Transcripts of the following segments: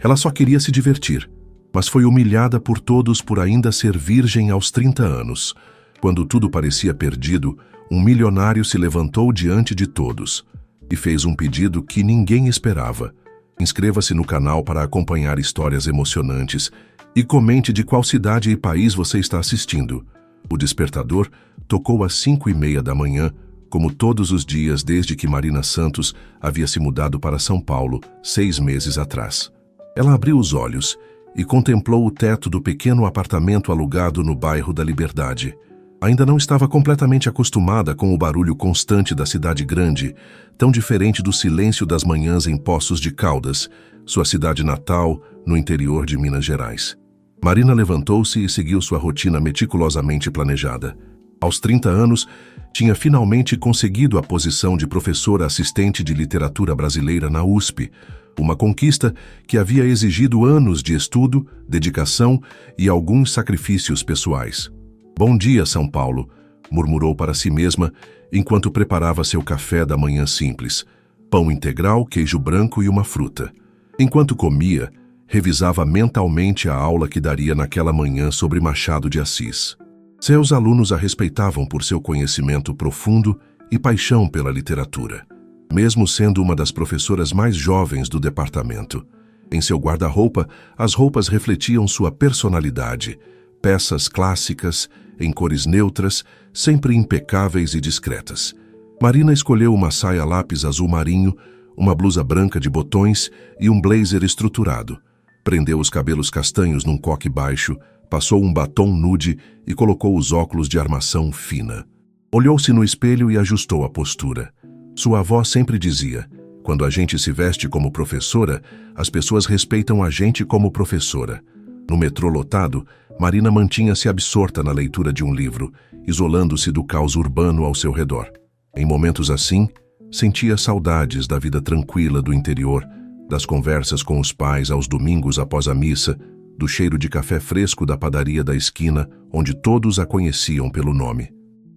Ela só queria se divertir, mas foi humilhada por todos por ainda ser virgem aos 30 anos. Quando tudo parecia perdido, um milionário se levantou diante de todos e fez um pedido que ninguém esperava. Inscreva-se no canal para acompanhar histórias emocionantes e comente de qual cidade e país você está assistindo. O despertador tocou às 5:30 da manhã, como todos os dias desde que Marina Santos havia se mudado para São Paulo 6 meses atrás. Ela abriu os olhos e contemplou o teto do pequeno apartamento alugado no bairro da Liberdade. Ainda não estava completamente acostumada com o barulho constante da cidade grande, tão diferente do silêncio das manhãs em Poços de Caldas, sua cidade natal, no interior de Minas Gerais. Marina levantou-se e seguiu sua rotina meticulosamente planejada. Aos 30 anos, tinha finalmente conseguido a posição de professora assistente de literatura brasileira na USP, uma conquista que havia exigido anos de estudo, dedicação e alguns sacrifícios pessoais. "Bom dia, São Paulo", murmurou para si mesma enquanto preparava seu café da manhã simples. Pão integral, queijo branco e uma fruta. Enquanto comia, revisava mentalmente a aula que daria naquela manhã sobre Machado de Assis. Seus alunos a respeitavam por seu conhecimento profundo e paixão pela literatura, mesmo sendo uma das professoras mais jovens do departamento. Em seu guarda-roupa, as roupas refletiam sua personalidade, peças clássicas, em cores neutras, sempre impecáveis e discretas. Marina escolheu uma saia lápis azul marinho, uma blusa branca de botões e um blazer estruturado. Prendeu os cabelos castanhos num coque baixo, passou um batom nude e colocou os óculos de armação fina. Olhou-se no espelho e ajustou a postura. Sua avó sempre dizia: "Quando a gente se veste como professora, as pessoas respeitam a gente como professora." No metrô lotado, Marina mantinha-se absorta na leitura de um livro, isolando-se do caos urbano ao seu redor. Em momentos assim, sentia saudades da vida tranquila do interior, das conversas com os pais aos domingos após a missa, do cheiro de café fresco da padaria da esquina, onde todos a conheciam pelo nome.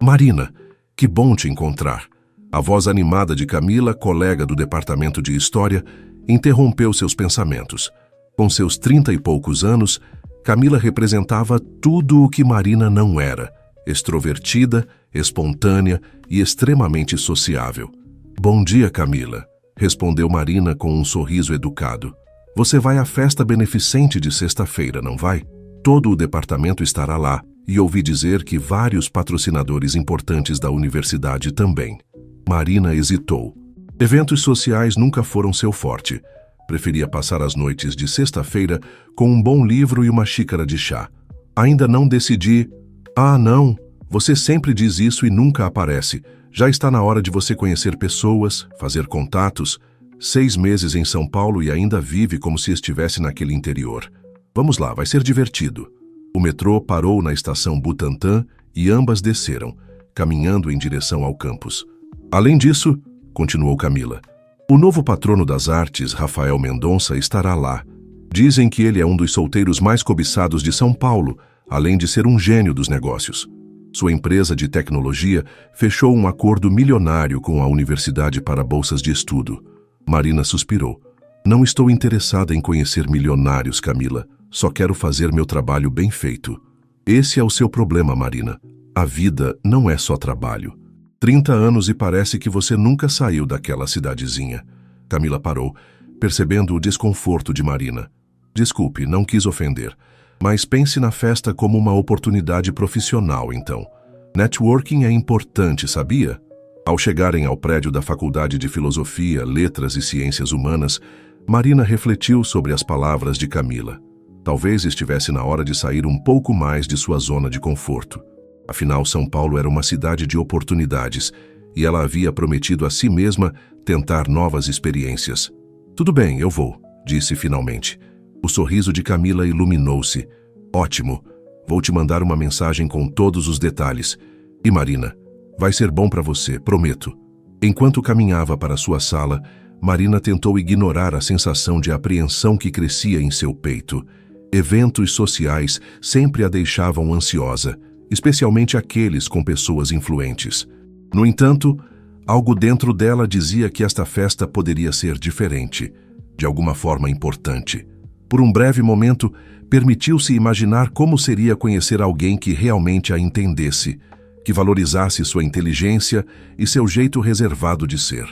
"Marina, que bom te encontrar." A voz animada de Camila, colega do departamento de História, interrompeu seus pensamentos. Com seus 30 e poucos anos, Camila representava tudo o que Marina não era: extrovertida, espontânea e extremamente sociável. "Bom dia, Camila", respondeu Marina com um sorriso educado. "Você vai à festa beneficente de sexta-feira, não vai? Todo o departamento estará lá e ouvi dizer que vários patrocinadores importantes da universidade também." Marina hesitou. Eventos sociais nunca foram seu forte. Preferia passar as noites de sexta-feira com um bom livro e uma xícara de chá. "Ainda não decidi." "Ah, não. Você sempre diz isso e nunca aparece. Já está na hora de você conhecer pessoas, fazer contatos. 6 meses em São Paulo e ainda vive como se estivesse naquele interior. Vamos lá, vai ser divertido." O metrô parou na estação Butantã e ambas desceram, caminhando em direção ao campus. "Além disso", continuou Camila, "o novo patrono das artes, Rafael Mendonça, estará lá. Dizem que ele é um dos solteiros mais cobiçados de São Paulo, além de ser um gênio dos negócios. Sua empresa de tecnologia fechou um acordo milionário com a universidade para bolsas de estudo." Marina suspirou. "Não estou interessada em conhecer milionários, Camila. Só quero fazer meu trabalho bem feito." "Esse é o seu problema, Marina. A vida não é só trabalho. 30 anos e parece que você nunca saiu daquela cidadezinha." Camila parou, percebendo o desconforto de Marina. "Desculpe, não quis ofender, mas pense na festa como uma oportunidade profissional, então. Networking é importante, sabia?" Ao chegarem ao prédio da Faculdade de Filosofia, Letras e Ciências Humanas, Marina refletiu sobre as palavras de Camila. Talvez estivesse na hora de sair um pouco mais de sua zona de conforto. Afinal, São Paulo era uma cidade de oportunidades e ela havia prometido a si mesma tentar novas experiências. "Tudo bem, eu vou", disse finalmente. O sorriso de Camila iluminou-se. "Ótimo, vou te mandar uma mensagem com todos os detalhes. E Marina, vai ser bom para você, prometo." Enquanto caminhava para sua sala, Marina tentou ignorar a sensação de apreensão que crescia em seu peito. Eventos sociais sempre a deixavam ansiosa, especialmente aqueles com pessoas influentes. No entanto, algo dentro dela dizia que esta festa poderia ser diferente, de alguma forma importante. Por um breve momento, permitiu-se imaginar como seria conhecer alguém que realmente a entendesse, que valorizasse sua inteligência e seu jeito reservado de ser.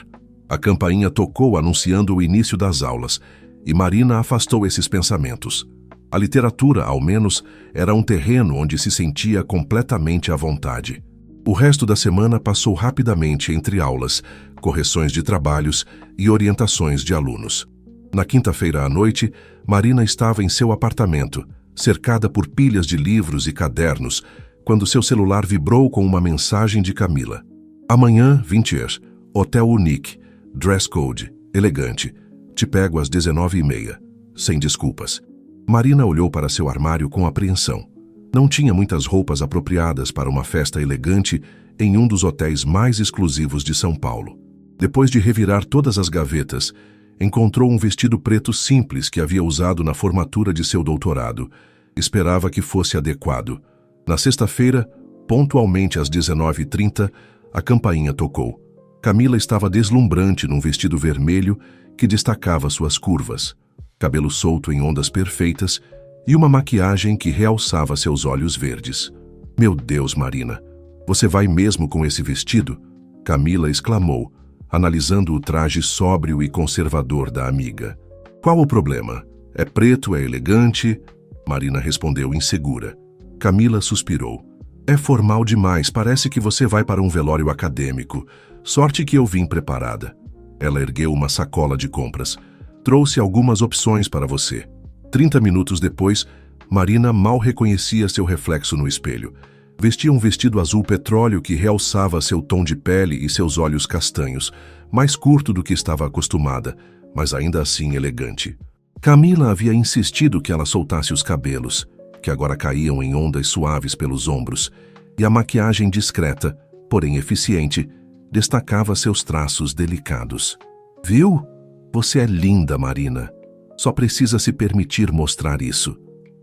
A campainha tocou anunciando o início das aulas, e Marina afastou esses pensamentos. A literatura, ao menos, era um terreno onde se sentia completamente à vontade. O resto da semana passou rapidamente entre aulas, correções de trabalhos e orientações de alunos. Na quinta-feira à noite, Marina estava em seu apartamento, cercada por pilhas de livros e cadernos, quando seu celular vibrou com uma mensagem de Camila. Amanhã, 20h, Hotel Unique, dress code, elegante. Te pego às 19h30, sem desculpas. Marina olhou para seu armário com apreensão. Não tinha muitas roupas apropriadas para uma festa elegante em um dos hotéis mais exclusivos de São Paulo. Depois de revirar todas as gavetas, encontrou um vestido preto simples que havia usado na formatura de seu doutorado. Esperava que fosse adequado. Na sexta-feira, pontualmente às 19h30, a campainha tocou. Camila estava deslumbrante num vestido vermelho que destacava suas curvas, cabelo solto em ondas perfeitas e uma maquiagem que realçava seus olhos verdes. "Meu Deus, Marina, você vai mesmo com esse vestido?" Camila exclamou, analisando o traje sóbrio e conservador da amiga. "Qual o problema? É preto, é elegante?" Marina respondeu insegura. Camila suspirou. "É formal demais, parece que você vai para um velório acadêmico. Sorte que eu vim preparada." Ela ergueu uma sacola de compras. "Trouxe algumas opções para você." 30 minutos depois, Marina mal reconhecia seu reflexo no espelho. Vestia um vestido azul petróleo que realçava seu tom de pele e seus olhos castanhos, mais curto do que estava acostumada, mas ainda assim elegante. Camila havia insistido que ela soltasse os cabelos, que agora caíam em ondas suaves pelos ombros, e a maquiagem discreta, porém eficiente, destacava seus traços delicados. "Viu? Você é linda, Marina. Só precisa se permitir mostrar isso",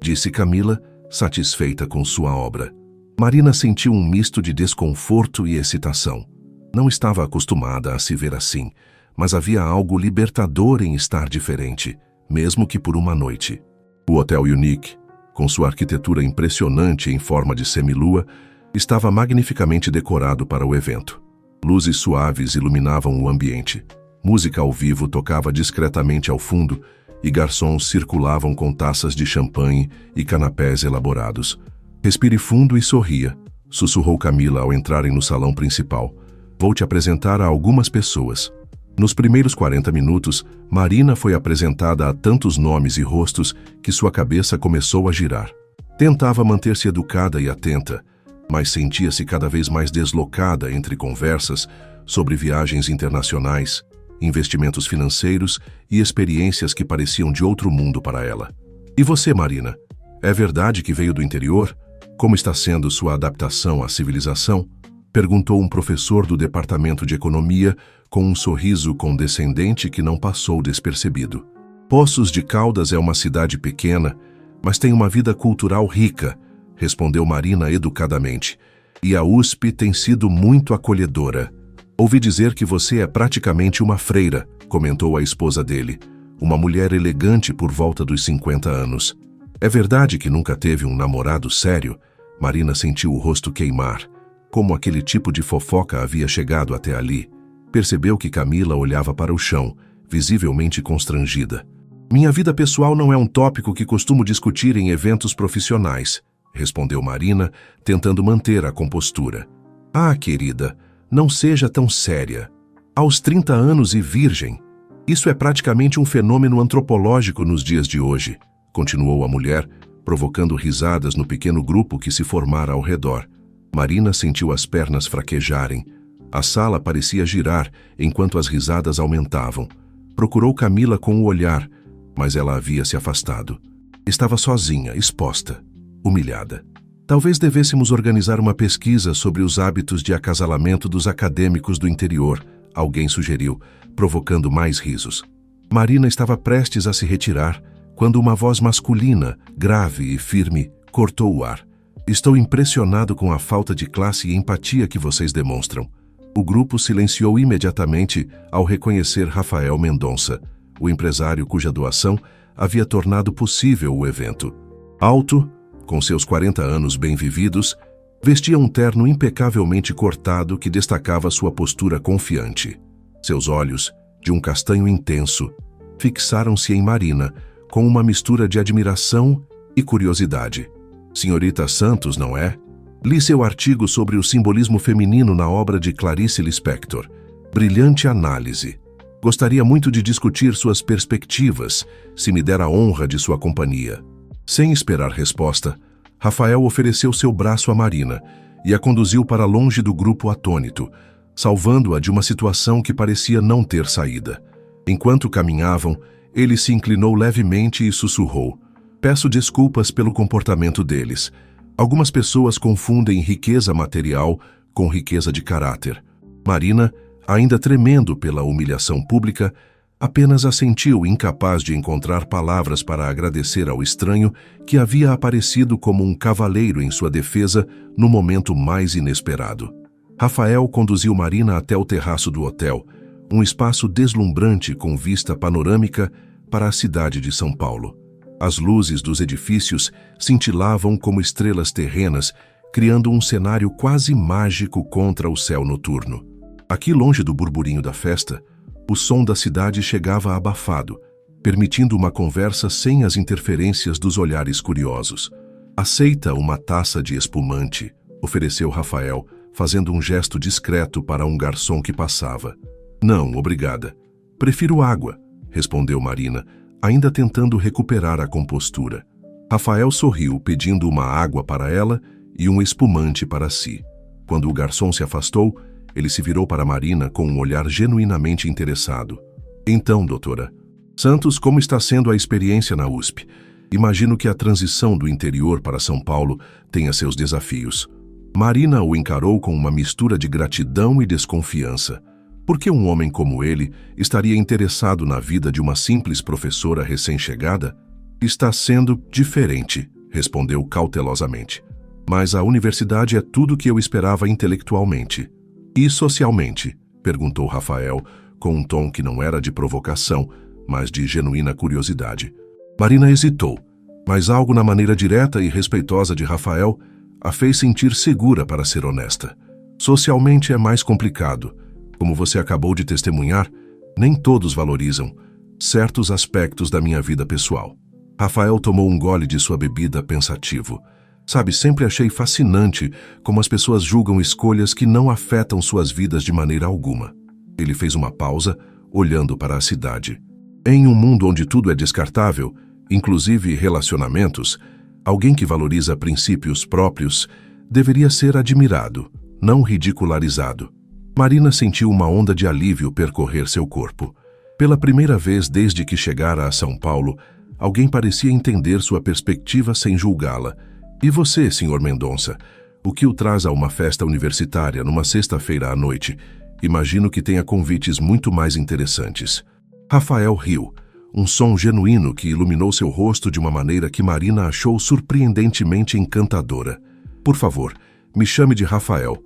disse Camila, satisfeita com sua obra. Marina sentiu um misto de desconforto e excitação. Não estava acostumada a se ver assim, mas havia algo libertador em estar diferente, mesmo que por uma noite. O Hotel Unique, com sua arquitetura impressionante em forma de semilua, estava magnificamente decorado para o evento. Luzes suaves iluminavam o ambiente. Música ao vivo tocava discretamente ao fundo e garçons circulavam com taças de champanhe e canapés elaborados. "Respire fundo e sorria", sussurrou Camila ao entrarem no salão principal. "Vou te apresentar a algumas pessoas." Nos primeiros 40 minutos, Marina foi apresentada a tantos nomes e rostos que sua cabeça começou a girar. Tentava manter-se educada e atenta, mas sentia-se cada vez mais deslocada entre conversas sobre viagens internacionais, investimentos financeiros e experiências que pareciam de outro mundo para ela. "E você, Marina? É verdade que veio do interior? Como está sendo sua adaptação à civilização?" perguntou um professor do departamento de economia com um sorriso condescendente que não passou despercebido. "Poços de Caldas é uma cidade pequena, mas tem uma vida cultural rica", respondeu Marina educadamente. "E a USP tem sido muito acolhedora." "Ouvi dizer que você é praticamente uma freira", comentou a esposa dele, uma mulher elegante por volta dos 50 anos. "É verdade que nunca teve um namorado sério?" Marina sentiu o rosto queimar. Como aquele tipo de fofoca havia chegado até ali? Percebeu que Camila olhava para o chão, visivelmente constrangida. "Minha vida pessoal não é um tópico que costumo discutir em eventos profissionais", respondeu Marina, tentando manter a compostura. "Ah, querida, não seja tão séria. Aos 30 anos e virgem. Isso é praticamente um fenômeno antropológico nos dias de hoje", continuou a mulher, provocando risadas no pequeno grupo que se formara ao redor. Marina sentiu as pernas fraquejarem. A sala parecia girar enquanto as risadas aumentavam. Procurou Camila com o olhar, mas ela havia se afastado. Estava sozinha, exposta, humilhada. "Talvez devêssemos organizar uma pesquisa sobre os hábitos de acasalamento dos acadêmicos do interior", alguém sugeriu, provocando mais risos. Marina estava prestes a se retirar, quando uma voz masculina, grave e firme, cortou o ar. "Estou impressionado com a falta de classe e empatia que vocês demonstram." O grupo silenciou imediatamente ao reconhecer Rafael Mendonça, o empresário cuja doação havia tornado possível o evento. Alto, com seus 40 anos bem vividos, vestia um terno impecavelmente cortado que destacava sua postura confiante. Seus olhos, de um castanho intenso, fixaram-se em Marina com uma mistura de admiração e curiosidade. Senhorita Santos, não é? Li seu artigo sobre o simbolismo feminino na obra de Clarice Lispector. Brilhante análise. Gostaria muito de discutir suas perspectivas, se me der a honra de sua companhia. Sem esperar resposta, Rafael ofereceu seu braço a Marina e a conduziu para longe do grupo atônito, salvando-a de uma situação que parecia não ter saída. Enquanto caminhavam, ele se inclinou levemente e sussurrou: "Peço desculpas pelo comportamento deles. Algumas pessoas confundem riqueza material com riqueza de caráter." Marina, ainda tremendo pela humilhação pública, apenas assentiu, incapaz de encontrar palavras para agradecer ao estranho que havia aparecido como um cavaleiro em sua defesa no momento mais inesperado. Rafael conduziu Marina até o terraço do hotel, um espaço deslumbrante com vista panorâmica para a cidade de São Paulo. As luzes dos edifícios cintilavam como estrelas terrenas, criando um cenário quase mágico contra o céu noturno. Aqui longe do burburinho da festa, o som da cidade chegava abafado, permitindo uma conversa sem as interferências dos olhares curiosos. "Aceita uma taça de espumante?", ofereceu Rafael, fazendo um gesto discreto para um garçom que passava. "Não, obrigada. Prefiro água", respondeu Marina, ainda tentando recuperar a compostura. Rafael sorriu, pedindo uma água para ela e um espumante para si. Quando o garçom se afastou, ele se virou para Marina com um olhar genuinamente interessado. "Então, doutora Santos, como está sendo a experiência na USP? Imagino que a transição do interior para São Paulo tenha seus desafios." Marina o encarou com uma mistura de gratidão e desconfiança. Por que um homem como ele estaria interessado na vida de uma simples professora recém-chegada? "Está sendo diferente", respondeu cautelosamente. "Mas a universidade é tudo o que eu esperava intelectualmente." "E socialmente?", perguntou Rafael, com um tom que não era de provocação, mas de genuína curiosidade. Marina hesitou, mas algo na maneira direta e respeitosa de Rafael a fez sentir segura para ser honesta. "Socialmente é mais complicado. Como você acabou de testemunhar, nem todos valorizam certos aspectos da minha vida pessoal." Rafael tomou um gole de sua bebida pensativo. "Sabe, sempre achei fascinante como as pessoas julgam escolhas que não afetam suas vidas de maneira alguma." Ele fez uma pausa, olhando para a cidade. "Em um mundo onde tudo é descartável, inclusive relacionamentos, alguém que valoriza princípios próprios deveria ser admirado, não ridicularizado." Marina sentiu uma onda de alívio percorrer seu corpo. Pela primeira vez desde que chegara a São Paulo, alguém parecia entender sua perspectiva sem julgá-la. "E você, Sr. Mendonça, o que o traz a uma festa universitária numa sexta-feira à noite? Imagino que tenha convites muito mais interessantes." Rafael riu, um som genuíno que iluminou seu rosto de uma maneira que Marina achou surpreendentemente encantadora. "Por favor, me chame de Rafael.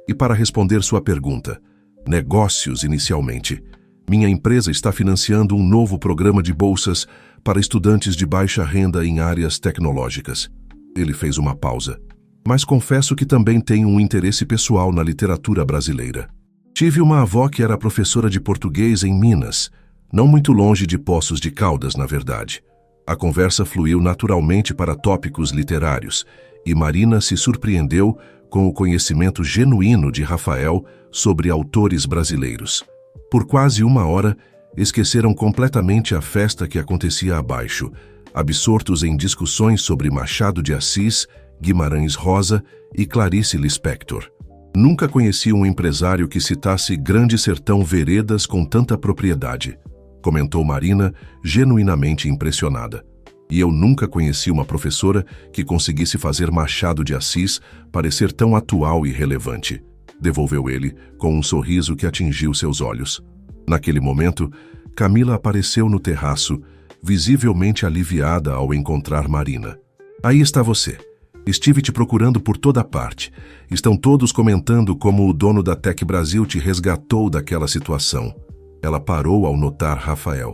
E para responder sua pergunta, negócios inicialmente. Minha empresa está financiando um novo programa de bolsas para estudantes de baixa renda em áreas tecnológicas." Ele fez uma pausa. "Mas confesso que também tenho um interesse pessoal na literatura brasileira. Tive uma avó que era professora de português em Minas, não muito longe de Poços de Caldas, na verdade." A conversa fluiu naturalmente para tópicos literários, e Marina se surpreendeu com o conhecimento genuíno de Rafael sobre autores brasileiros. Por quase uma hora, esqueceram completamente a festa que acontecia abaixo, absortos em discussões sobre Machado de Assis, Guimarães Rosa e Clarice Lispector. Nunca conheci um empresário que citasse Grande Sertão Veredas com tanta propriedade, comentou Marina, genuinamente impressionada. E eu nunca conheci uma professora que conseguisse fazer Machado de Assis parecer tão atual e relevante, devolveu ele, com um sorriso que atingiu seus olhos. Naquele momento, Camila apareceu no terraço, visivelmente aliviada ao encontrar Marina. "Aí está você. Estive te procurando por toda parte. Estão todos comentando como o dono da Tec Brasil te resgatou daquela situação." Ela parou ao notar Rafael.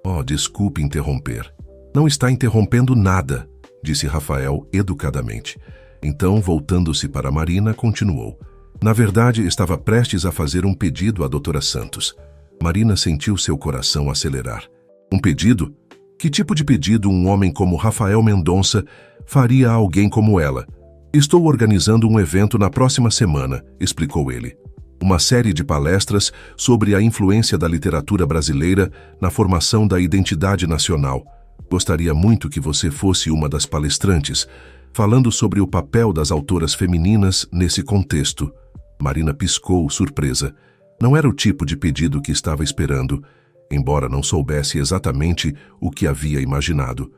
"Oh, desculpe interromper." Não está interrompendo nada, disse Rafael educadamente. Então, voltando-se para Marina, continuou. Na verdade, estava prestes a fazer um pedido à doutora Santos. Marina sentiu seu coração acelerar. Um pedido? Que tipo de pedido um homem como Rafael Mendonça faria a alguém como ela? Estou organizando um evento na próxima semana, explicou ele. Uma série de palestras sobre a influência da literatura brasileira na formação da identidade nacional. Gostaria muito que você fosse uma das palestrantes, falando sobre o papel das autoras femininas nesse contexto. Marina piscou, surpresa. Não era o tipo de pedido que estava esperando, embora não soubesse exatamente o que havia imaginado.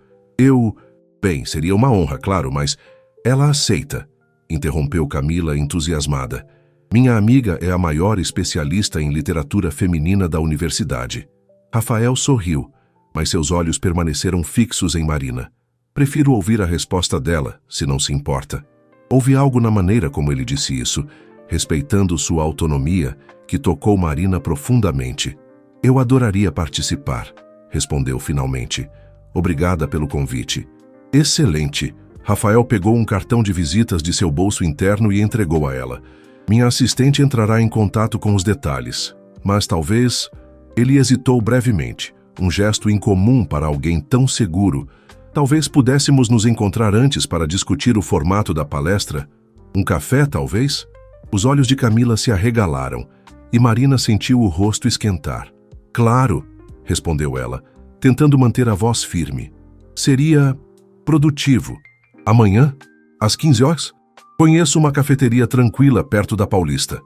Bem, seria uma honra, claro, mas ela aceita, interrompeu Camila entusiasmada. Minha amiga é a maior especialista em literatura feminina da universidade. Rafael sorriu, mas seus olhos permaneceram fixos em Marina. Prefiro ouvir a resposta dela, se não se importa. Houve algo na maneira como ele disse isso, respeitando sua autonomia, que tocou Marina profundamente. Eu adoraria participar, respondeu finalmente. Obrigada pelo convite. Excelente. Rafael pegou um cartão de visitas de seu bolso interno e entregou a ela. Minha assistente entrará em contato com os detalhes, mas talvez... Ele hesitou brevemente, um gesto incomum para alguém tão seguro. Talvez pudéssemos nos encontrar antes para discutir o formato da palestra? Um café, talvez? Os olhos de Camila se arregalaram e Marina sentiu o rosto esquentar. Claro, respondeu ela, tentando manter a voz firme. Seria produtivo. Amanhã? Às 15 horas? Conheço uma cafeteria tranquila perto da Paulista.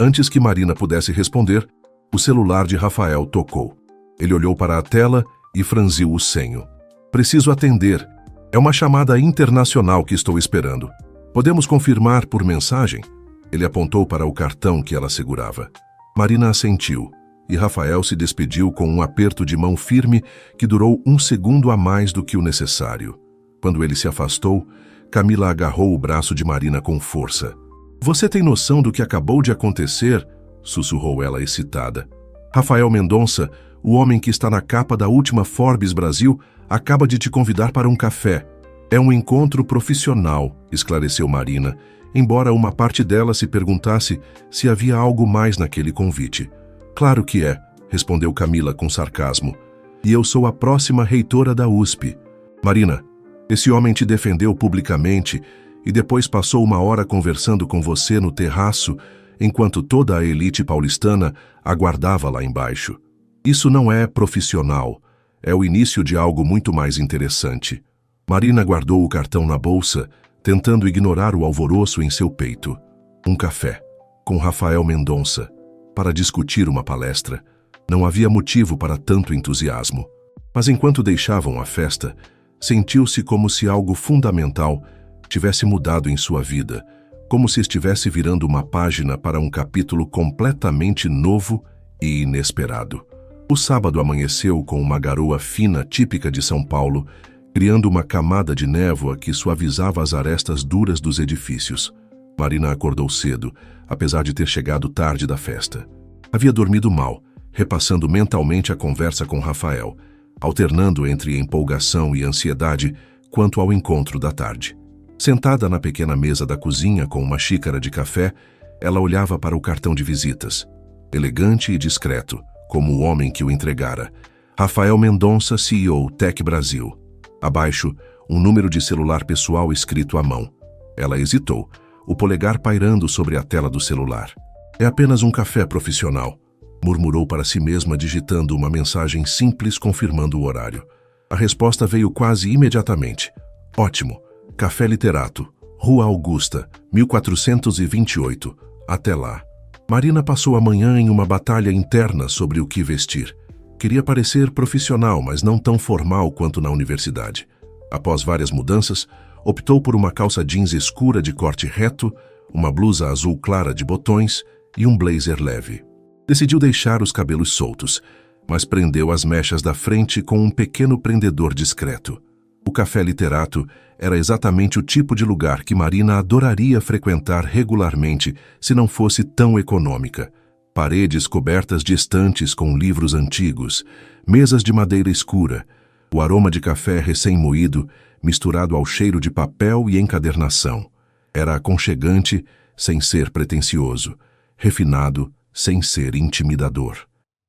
Antes que Marina pudesse responder, o celular de Rafael tocou. Ele olhou para a tela e franziu o senho. Preciso atender. É uma chamada internacional que estou esperando. Podemos confirmar por mensagem? Ele apontou para o cartão que ela segurava. Marina assentiu, e Rafael se despediu com um aperto de mão firme que durou 1 segundo a mais do que o necessário. Quando ele se afastou, Camila agarrou o braço de Marina com força. Você tem noção do que acabou de acontecer? Sussurrou ela excitada. Rafael Mendonça, o homem que está na capa da última Forbes Brasil, acaba de te convidar para um café. É um encontro profissional, esclareceu Marina, embora uma parte dela se perguntasse se havia algo mais naquele convite. Claro que é, respondeu Camila com sarcasmo. E eu sou a próxima reitora da USP. Marina, esse homem te defendeu publicamente e depois passou 1 hora conversando com você no terraço, enquanto toda a elite paulistana aguardava lá embaixo. Isso não é profissional, é o início de algo muito mais interessante. Marina guardou o cartão na bolsa, tentando ignorar o alvoroço em seu peito. Um café, com Rafael Mendonça, para discutir uma palestra. Não havia motivo para tanto entusiasmo. Mas enquanto deixavam a festa, sentiu-se como se algo fundamental tivesse mudado em sua vida, como se estivesse virando uma página para um capítulo completamente novo e inesperado. O sábado amanheceu com uma garoa fina típica de São Paulo, criando uma camada de névoa que suavizava as arestas duras dos edifícios. Marina acordou cedo, apesar de ter chegado tarde da festa. Havia dormido mal, repassando mentalmente a conversa com Rafael, alternando entre empolgação e ansiedade quanto ao encontro da tarde. Sentada na pequena mesa da cozinha com uma xícara de café, ela olhava para o cartão de visitas. Elegante e discreto, como o homem que o entregara. Rafael Mendonça, CEO, Tech Brasil. Abaixo, um número de celular pessoal escrito à mão. Ela hesitou, o polegar pairando sobre a tela do celular. É apenas um café profissional, murmurou para si mesma digitando uma mensagem simples confirmando o horário. A resposta veio quase imediatamente. Ótimo. Café Literato, Rua Augusta, 1428. Até lá. Marina passou a manhã em uma batalha interna sobre o que vestir. Queria parecer profissional, mas não tão formal quanto na universidade. Após várias mudanças, optou por uma calça jeans escura de corte reto, uma blusa azul clara de botões e um blazer leve. Decidiu deixar os cabelos soltos, mas prendeu as mechas da frente com um pequeno prendedor discreto. O Café Literato era exatamente o tipo de lugar que Marina adoraria frequentar regularmente se não fosse tão econômica. Paredes cobertas de estantes com livros antigos, mesas de madeira escura, O aroma de café recém-moído, misturado ao cheiro de papel e encadernação. Era aconchegante, sem ser pretensioso. Refinado, sem ser intimidador.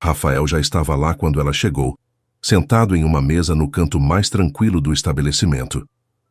Rafael já estava lá quando ela chegou, sentado em uma mesa no canto mais tranquilo do estabelecimento.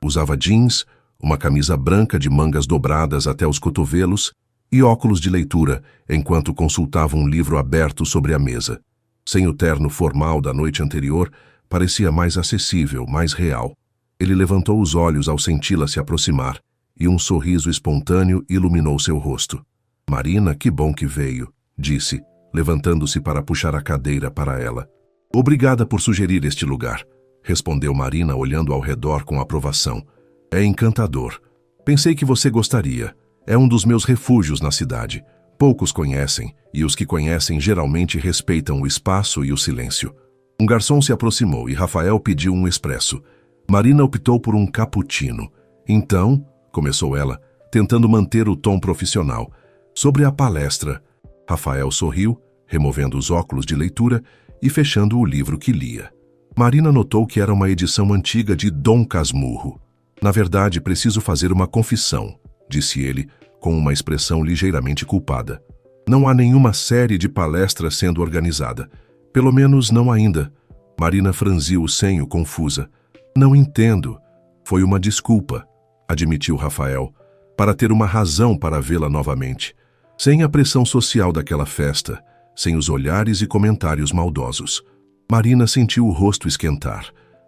Usava jeans, uma camisa branca de mangas dobradas até os cotovelos e óculos de leitura, enquanto consultava um livro aberto sobre a mesa. Sem o terno formal da noite anterior, parecia mais acessível, mais real. Ele levantou os olhos ao senti-la se aproximar, e um sorriso espontâneo iluminou seu rosto. "Marina, que bom que veio", disse, levantando-se para puxar a cadeira para ela. "Obrigada por sugerir este lugar", respondeu Marina, olhando ao redor com aprovação. "É encantador. Pensei que você gostaria. É um dos meus refúgios na cidade. Poucos conhecem, e os que conhecem geralmente respeitam o espaço e o silêncio." Um garçom se aproximou e Rafael pediu um expresso. Marina optou por um cappuccino. "Então", começou ela, tentando manter o tom profissional, "sobre a palestra." Rafael sorriu, removendo os óculos de leitura e fechando o livro que lia. Marina notou que era uma edição antiga de Dom Casmurro. "Na verdade, preciso fazer uma confissão", disse ele, com uma expressão ligeiramente culpada. "Não há nenhuma série de palestras sendo organizada. Pelo menos não ainda." Marina franziu o senho, confusa. "Não entendo." "Foi uma desculpa", admitiu Rafael, "para ter uma razão para vê-la novamente. Sem a pressão social daquela festa, sem os olhares e comentários maldosos." Marina sentiu o rosto esquentar.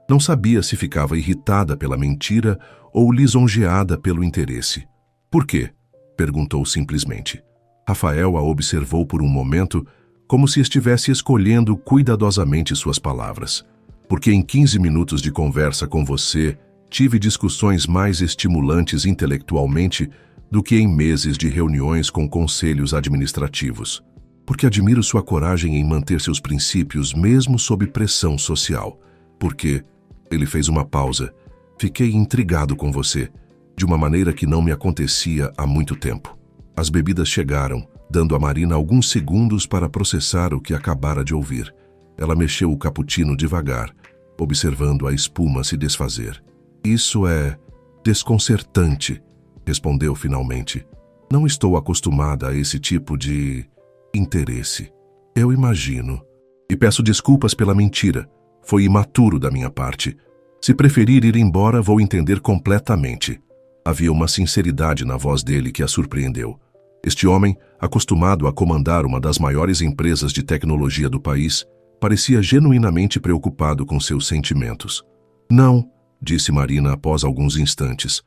Não sabia se ficava irritada pela mentira ou lisonjeada pelo interesse. "Por quê?", perguntou simplesmente. Rafael a observou por um momento, como se estivesse escolhendo cuidadosamente suas palavras. "Porque em 15 minutos de conversa com você, tive discussões mais estimulantes intelectualmente do que em meses de reuniões com conselhos administrativos. Porque admiro sua coragem em manter seus princípios mesmo sob pressão social. Porque", ele fez uma pausa, "fiquei intrigado com você, de uma maneira que não me acontecia há muito tempo." As bebidas chegaram, dando a Marina alguns segundos para processar o que acabara de ouvir. Ela mexeu o cappuccino devagar, observando a espuma se desfazer. "Isso é desconcertante", respondeu finalmente. "Não estou acostumada a esse tipo de interesse." "Eu imagino. E peço desculpas pela mentira. Foi imaturo da minha parte. Se preferir ir embora, vou entender completamente." Havia uma sinceridade na voz dele que a surpreendeu. Este homem, acostumado a comandar uma das maiores empresas de tecnologia do país, parecia genuinamente preocupado com seus sentimentos. "Não", disse Marina após alguns instantes.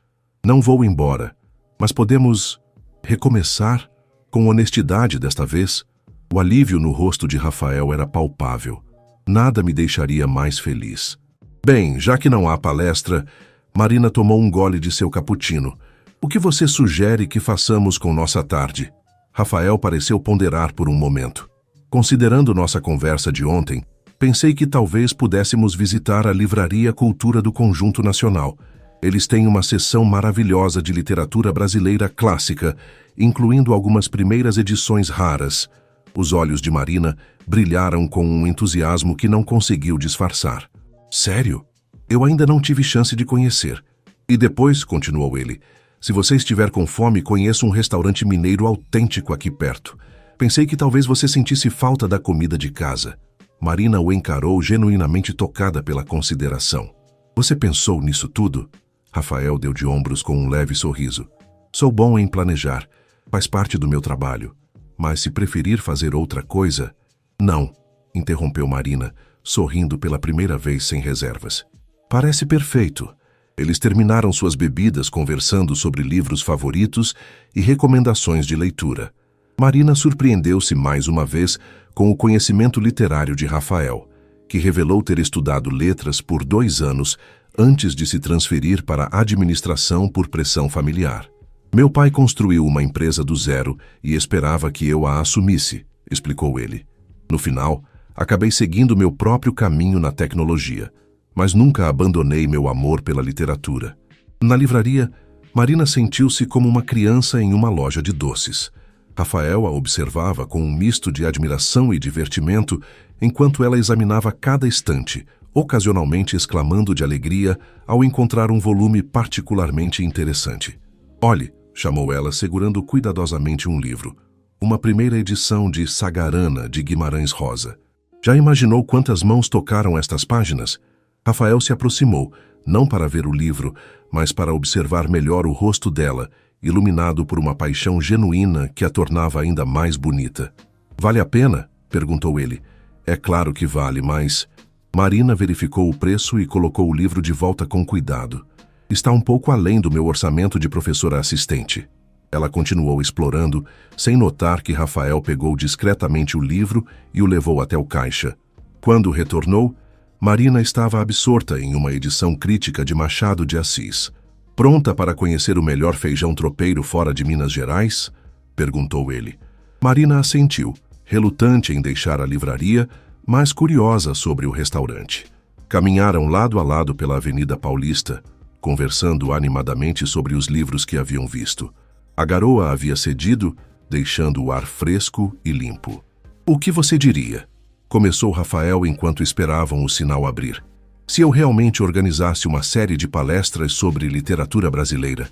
"Não vou embora, mas podemos recomeçar com honestidade desta vez." O alívio no rosto de Rafael era palpável. "Nada me deixaria mais feliz." "Bem, já que não há palestra", Marina tomou um gole de seu cappuccino. "O que você sugere que façamos com nossa tarde?" Rafael pareceu ponderar por um momento. "Considerando nossa conversa de ontem, pensei que talvez pudéssemos visitar a Livraria Cultura do Conjunto Nacional. Eles têm uma seção maravilhosa de literatura brasileira clássica, incluindo algumas primeiras edições raras." Os olhos de Marina brilharam com um entusiasmo que não conseguiu disfarçar. "Sério? Eu ainda não tive chance de conhecer." "E depois", continuou ele, "se você estiver com fome, conheço um restaurante mineiro autêntico aqui perto. Pensei que talvez você sentisse falta da comida de casa." Marina o encarou, genuinamente tocada pela consideração. "Você pensou nisso tudo?" Rafael deu de ombros com um leve sorriso. "Sou bom em planejar. Faz parte do meu trabalho. Mas se preferir fazer outra coisa..." "Não", interrompeu Marina, sorrindo pela primeira vez sem reservas. "Parece perfeito." Eles terminaram suas bebidas conversando sobre livros favoritos e recomendações de leitura. Marina surpreendeu-se mais uma vez com o conhecimento literário de Rafael, que revelou ter estudado letras por 2 anos antes de se transferir para a administração por pressão familiar. "Meu pai construiu uma empresa do zero e esperava que eu a assumisse", explicou ele. "No final, acabei seguindo meu próprio caminho na tecnologia, mas nunca abandonei meu amor pela literatura." Na livraria, Marina sentiu-se como uma criança em uma loja de doces. Rafael a observava com um misto de admiração e divertimento, enquanto ela examinava cada estante, ocasionalmente exclamando de alegria ao encontrar um volume particularmente interessante. "Olhe", chamou ela, segurando cuidadosamente um livro. Uma primeira edição de Sagarana, de Guimarães Rosa. Já imaginou quantas mãos tocaram estas páginas? Rafael se aproximou, não para ver o livro, mas para observar melhor o rosto dela, iluminado por uma paixão genuína que a tornava ainda mais bonita. "Vale a pena?", perguntou ele. "É claro que vale, mas..." Marina verificou o preço e colocou o livro de volta com cuidado. "Está um pouco além do meu orçamento de professora assistente." Ela continuou explorando, sem notar que Rafael pegou discretamente o livro e o levou até o caixa. Quando retornou, Marina estava absorta em uma edição crítica de Machado de Assis. "Pronta para conhecer o melhor feijão tropeiro fora de Minas Gerais?", perguntou ele. Marina assentiu, relutante em deixar a livraria, mas curiosa sobre o restaurante. Caminharam lado a lado pela Avenida Paulista, conversando animadamente sobre os livros que haviam visto. A garoa havia cedido, deixando o ar fresco e limpo. "O que você diria?", começou Rafael enquanto esperavam o sinal abrir. "Se eu realmente organizasse uma série de palestras sobre literatura brasileira,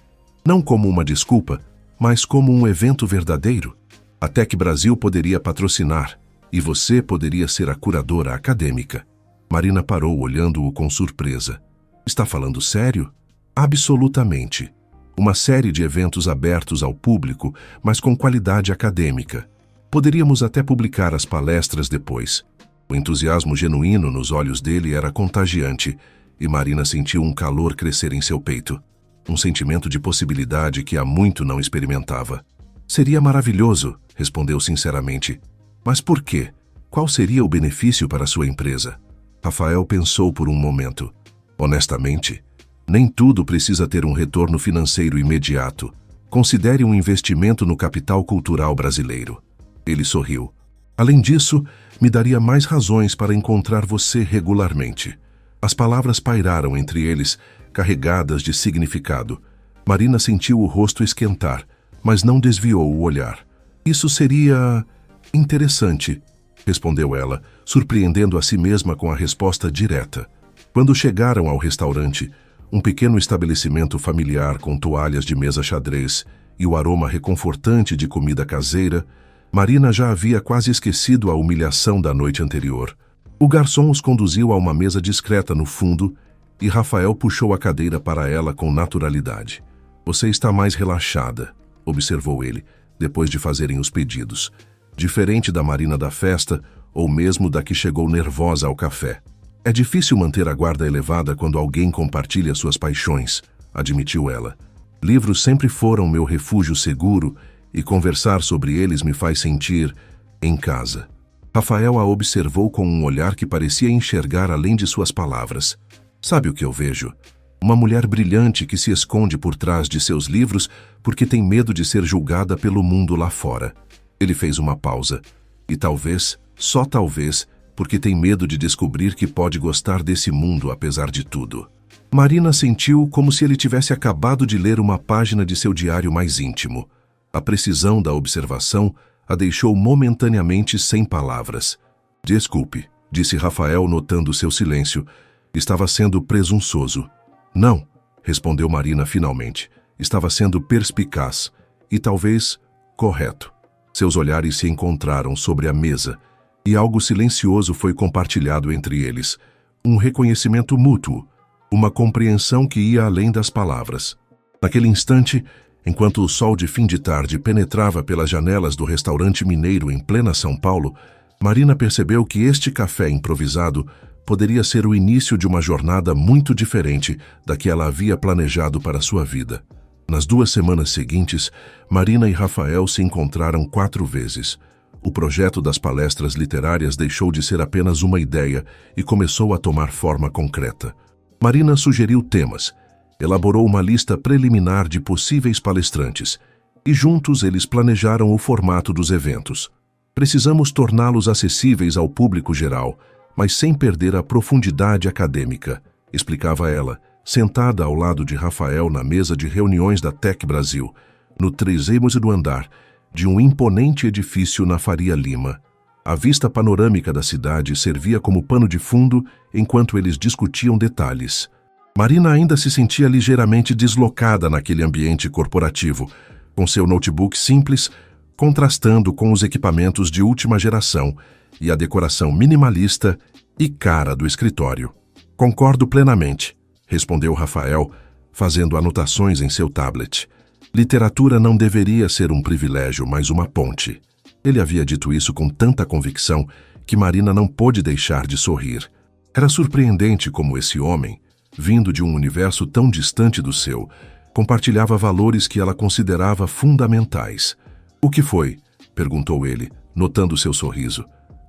não como uma desculpa, mas como um evento verdadeiro? A Tec Brasil poderia patrocinar, e você poderia ser a curadora acadêmica." Marina parou, olhando-o com surpresa. "Está falando sério?" "Absolutamente. Uma série de eventos abertos ao público, mas com qualidade acadêmica. Poderíamos até publicar as palestras depois." O entusiasmo genuíno nos olhos dele era contagiante, e Marina sentiu um calor crescer em seu peito. Um sentimento de possibilidade que há muito não experimentava. "Seria maravilhoso", respondeu sinceramente. "Mas por quê? Qual seria o benefício para sua empresa?" Rafael pensou por um momento. "Honestamente, nem tudo precisa ter um retorno financeiro imediato. Considere um investimento no capital cultural brasileiro." Ele sorriu. "Além disso, me daria mais razões para encontrar você regularmente." As palavras pairaram entre eles, carregadas de significado. Marina sentiu o rosto esquentar, mas não desviou o olhar. "Isso seria... interessante", respondeu ela, surpreendendo a si mesma com a resposta direta. Quando chegaram ao restaurante, um pequeno estabelecimento familiar com toalhas de mesa xadrez e o aroma reconfortante de comida caseira, Marina já havia quase esquecido a humilhação da noite anterior. O garçom os conduziu a uma mesa discreta no fundo e Rafael puxou a cadeira para ela com naturalidade. "Você está mais relaxada", observou ele, depois de fazerem os pedidos. "Diferente da Marina da festa, ou mesmo da que chegou nervosa ao café." "É difícil manter a guarda elevada quando alguém compartilha suas paixões", admitiu ela. "Livros sempre foram meu refúgio seguro e conversar sobre eles me faz sentir em casa." Rafael a observou com um olhar que parecia enxergar além de suas palavras. "Sabe o que eu vejo? Uma mulher brilhante que se esconde por trás de seus livros porque tem medo de ser julgada pelo mundo lá fora." Ele fez uma pausa. "E talvez, só talvez, porque tem medo de descobrir que pode gostar desse mundo apesar de tudo." Marina sentiu como se ele tivesse acabado de ler uma página de seu diário mais íntimo. A precisão da observação a deixou momentaneamente sem palavras. "Desculpe", disse Rafael, notando seu silêncio. Estava sendo presunçoso. "Não", respondeu Marina finalmente. Estava sendo perspicaz e talvez correto. Seus olhares se encontraram sobre a mesa e algo silencioso foi compartilhado entre eles. Um reconhecimento mútuo, uma compreensão que ia além das palavras. Naquele instante, enquanto o sol de fim de tarde penetrava pelas janelas do restaurante mineiro em plena São Paulo, Marina percebeu que este café improvisado poderia ser o início de uma jornada muito diferente da que ela havia planejado para sua vida. Nas 2 semanas seguintes, Marina e Rafael se encontraram 4 vezes. O projeto das palestras literárias deixou de ser apenas uma ideia e começou a tomar forma concreta. Marina sugeriu temas, elaborou uma lista preliminar de possíveis palestrantes e juntos eles planejaram o formato dos eventos. "Precisamos torná-los acessíveis ao público geral, mas sem perder a profundidade acadêmica", explicava ela, sentada ao lado de Rafael na mesa de reuniões da Tec Brasil, no 30º andar de um imponente edifício na Faria Lima. A vista panorâmica da cidade servia como pano de fundo enquanto eles discutiam detalhes. Marina ainda se sentia ligeiramente deslocada naquele ambiente corporativo, com seu notebook simples, contrastando com os equipamentos de última geração e a decoração minimalista e cara do escritório. Concordo plenamente, respondeu Rafael, fazendo anotações em seu tablet. Literatura não deveria ser um privilégio, mas uma ponte. Ele havia dito isso com tanta convicção que Marina não pôde deixar de sorrir. Era surpreendente como esse homem, vindo de um universo tão distante do seu, compartilhava valores que ela considerava fundamentais. O que foi? Perguntou ele, notando seu sorriso.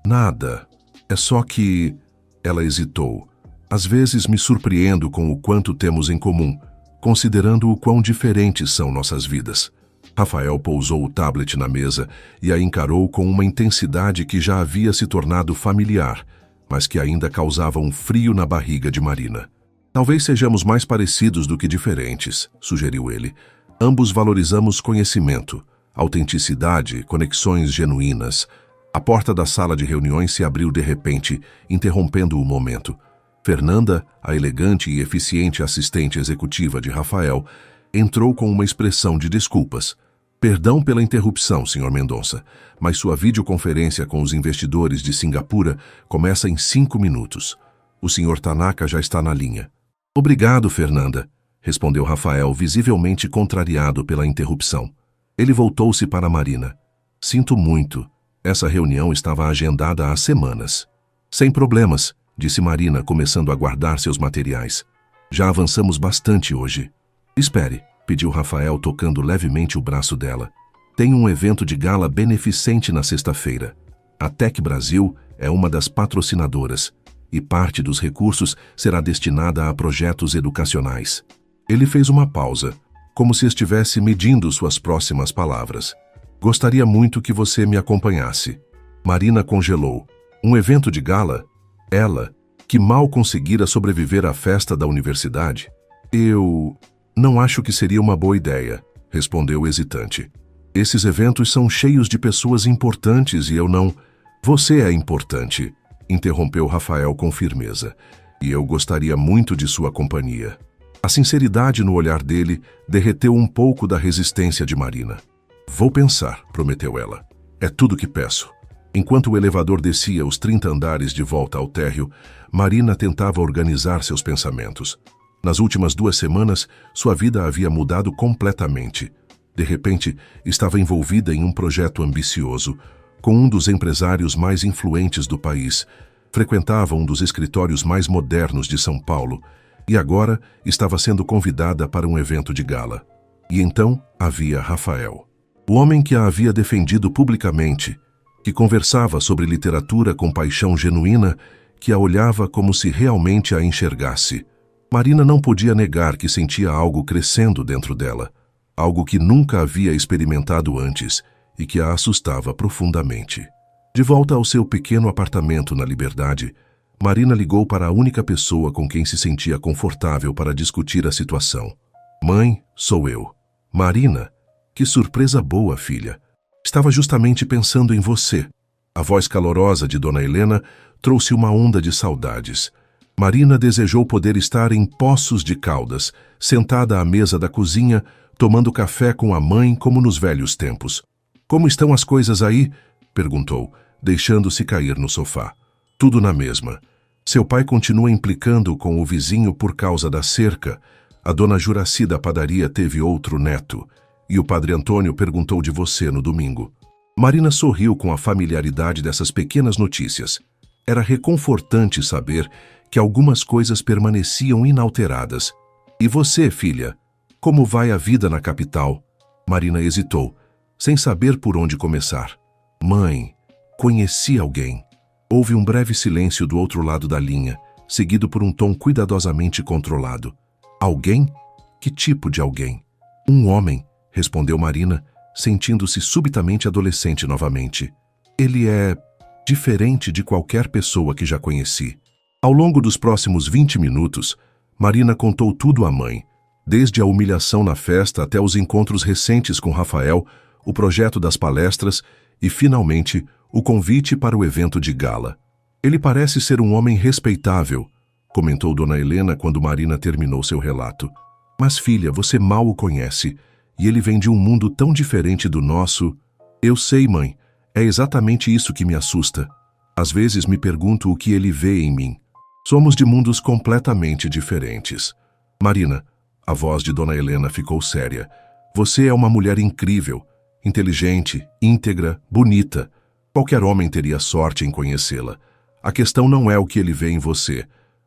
Nada. É só que... Ela hesitou. Às vezes me surpreendo com o quanto temos em comum, considerando o quão diferentes são nossas vidas. Rafael pousou o tablet na mesa e a encarou com uma intensidade que já havia se tornado familiar, mas que ainda causava um frio na barriga de Marina. Talvez sejamos mais parecidos do que diferentes, sugeriu ele. Ambos valorizamos conhecimento, autenticidade, conexões genuínas. A porta da sala de reuniões se abriu de repente, interrompendo o momento. Fernanda, a elegante e eficiente assistente executiva de Rafael, entrou com uma expressão de desculpas. Perdão pela interrupção, Sr. Mendonça, mas sua videoconferência com os investidores de Singapura começa em 5 minutos. O Sr. Tanaka já está na linha. Obrigado, Fernanda, respondeu Rafael, visivelmente contrariado pela interrupção. Ele voltou-se para Marina. Sinto muito. Essa reunião estava agendada há semanas. Sem problemas, disse Marina, começando a guardar seus materiais. Já avançamos bastante hoje. Espere, pediu Rafael, tocando levemente o braço dela. Tem um evento de gala beneficente na sexta-feira. A Tech Brasil é uma das patrocinadoras, e parte dos recursos será destinada a projetos educacionais. Ele fez uma pausa, como se estivesse medindo suas próximas palavras. Gostaria muito que você me acompanhasse. Marina congelou. Um evento de gala? Ela, que mal conseguira sobreviver à festa da universidade? Eu... não acho que seria uma boa ideia, respondeu hesitante. Esses eventos são cheios de pessoas importantes e eu não... Você é importante, interrompeu Rafael com firmeza, e eu gostaria muito de sua companhia. A sinceridade no olhar dele derreteu um pouco da resistência de Marina. Vou pensar, prometeu ela. É tudo que peço. Enquanto o elevador descia os 30 andares de volta ao térreo, Marina tentava organizar seus pensamentos. Nas últimas 2 semanas, sua vida havia mudado completamente. De repente, estava envolvida em um projeto ambicioso, com um dos empresários mais influentes do país, frequentava um dos escritórios mais modernos de São Paulo e agora estava sendo convidada para um evento de gala. E então havia Rafael. O homem que a havia defendido publicamente, que conversava sobre literatura com paixão genuína, que a olhava como se realmente a enxergasse. Marina não podia negar que sentia algo crescendo dentro dela, algo que nunca havia experimentado antes e que a assustava profundamente. De volta ao seu pequeno apartamento na Liberdade, Marina ligou para a única pessoa com quem se sentia confortável para discutir a situação. Mãe, sou eu. Marina, que surpresa boa, filha. Estava justamente pensando em você. A voz calorosa de Dona Helena trouxe uma onda de saudades. Marina desejou poder estar em Poços de Caldas, sentada à mesa da cozinha, tomando café com a mãe como nos velhos tempos. Como estão as coisas aí? Perguntou, deixando-se cair no sofá. Tudo na mesma. Seu pai continua implicando com o vizinho por causa da cerca. A dona Juraci da padaria teve outro neto. E o padre Antônio perguntou de você no domingo. Marina sorriu com a familiaridade dessas pequenas notícias. Era reconfortante saber que algumas coisas permaneciam inalteradas. E você, filha? Como vai a vida na capital? Marina hesitou, sem saber por onde começar. Mãe, conheci alguém. Houve um breve silêncio do outro lado da linha, seguido por um tom cuidadosamente controlado. Alguém? Que tipo de alguém? Um homem, respondeu Marina, sentindo-se subitamente adolescente novamente. Ele é diferente de qualquer pessoa que já conheci. Ao longo dos próximos 20 minutos, Marina contou tudo à mãe, desde a humilhação na festa até os encontros recentes com Rafael, o projeto das palestras E, finalmente, o convite para o evento de gala. Ele parece ser um homem respeitável, comentou Dona Helena quando Marina terminou seu relato. Mas, filha, você mal o conhece, e ele vem de um mundo tão diferente do nosso. Eu sei, mãe, é exatamente isso que me assusta. Às vezes me pergunto o que ele vê em mim. Somos de mundos completamente diferentes. Marina, a voz de Dona Helena ficou séria. Você é uma mulher incrível, inteligente, íntegra, bonita. Qualquer homem teria sorte em conhecê-la. A questão não é o que ele vê em você,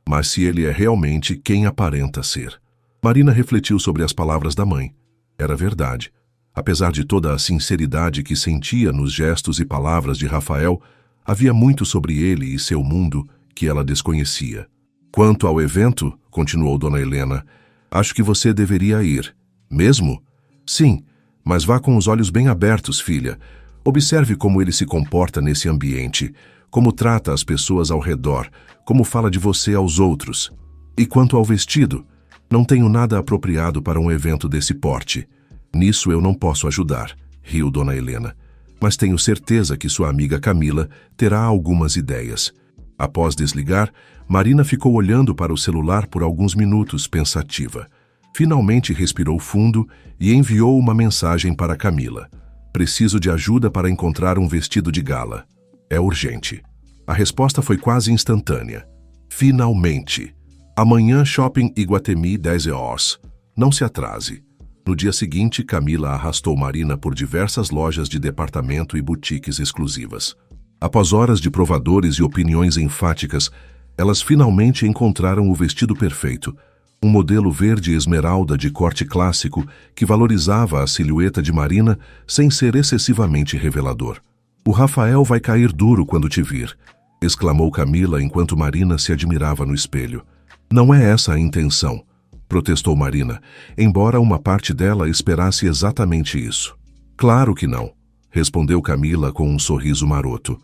mas se ele é realmente quem aparenta ser. Marina refletiu sobre as palavras da mãe. Era verdade. Apesar de toda a sinceridade que sentia nos gestos e palavras de Rafael, havia muito sobre ele e seu mundo que ela desconhecia. Quanto ao evento, continuou Dona Helena, acho que você deveria ir. Mesmo? Sim, mas vá com os olhos bem abertos, filha. Observe como ele se comporta nesse ambiente, como trata as pessoas ao redor, como fala de você aos outros. E quanto ao vestido, não tenho nada apropriado para um evento desse porte. Nisso eu não posso ajudar, riu Dona Helena. Mas tenho certeza que sua amiga Camila terá algumas ideias. Após desligar, Marina ficou olhando para o celular por alguns minutos, pensativa. Finalmente respirou fundo e enviou uma mensagem para Camila. Preciso de ajuda para encontrar um vestido de gala. É urgente. A resposta foi quase instantânea. Finalmente. Amanhã, Shopping Iguatemi, 10 horas. Não se atrase. No dia seguinte, Camila arrastou Marina por diversas lojas de departamento e boutiques exclusivas. Após horas de provadores e opiniões enfáticas, elas finalmente encontraram o vestido perfeito, um modelo verde esmeralda de corte clássico que valorizava a silhueta de Marina sem ser excessivamente revelador. "O Rafael vai cair duro quando te vir", exclamou Camila enquanto Marina se admirava no espelho. "Não é essa a intenção", protestou Marina, embora uma parte dela esperasse exatamente isso. "Claro que não", respondeu Camila com um sorriso maroto.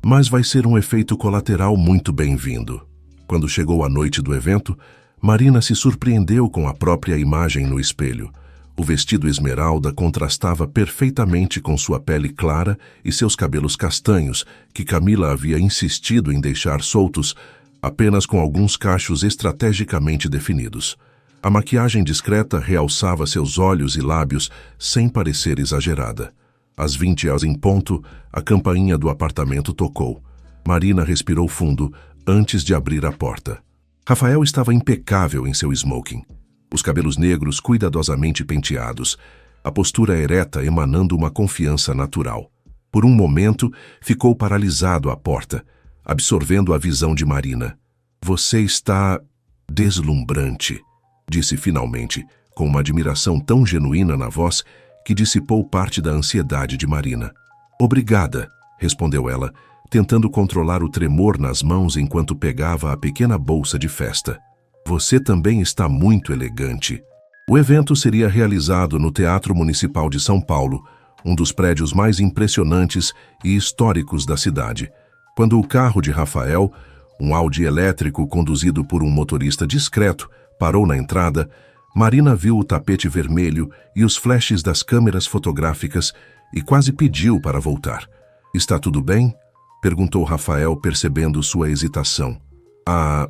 "Mas vai ser um efeito colateral muito bem-vindo." Quando chegou a noite do evento, Marina se surpreendeu com a própria imagem no espelho. O vestido esmeralda contrastava perfeitamente com sua pele clara e seus cabelos castanhos, que Camila havia insistido em deixar soltos, apenas com alguns cachos estrategicamente definidos. A maquiagem discreta realçava seus olhos e lábios sem parecer exagerada. Às 20 em ponto, a campainha do apartamento tocou. Marina respirou fundo antes de abrir a porta. Rafael estava impecável em seu smoking. Os cabelos negros cuidadosamente penteados, a postura ereta emanando uma confiança natural. Por um momento, ficou paralisado à porta, absorvendo a visão de Marina. "Você está deslumbrante", disse finalmente, com uma admiração tão genuína na voz que dissipou parte da ansiedade de Marina. "Obrigada", respondeu ela, tentando controlar o tremor nas mãos enquanto pegava a pequena bolsa de festa. "Você também está muito elegante." O evento seria realizado no Teatro Municipal de São Paulo, um dos prédios mais impressionantes e históricos da cidade. Quando o carro de Rafael, um Audi elétrico conduzido por um motorista discreto, parou na entrada, Marina viu o tapete vermelho e os flashes das câmeras fotográficas e quase pediu para voltar. "Está tudo bem?" perguntou Rafael, percebendo sua hesitação. "Há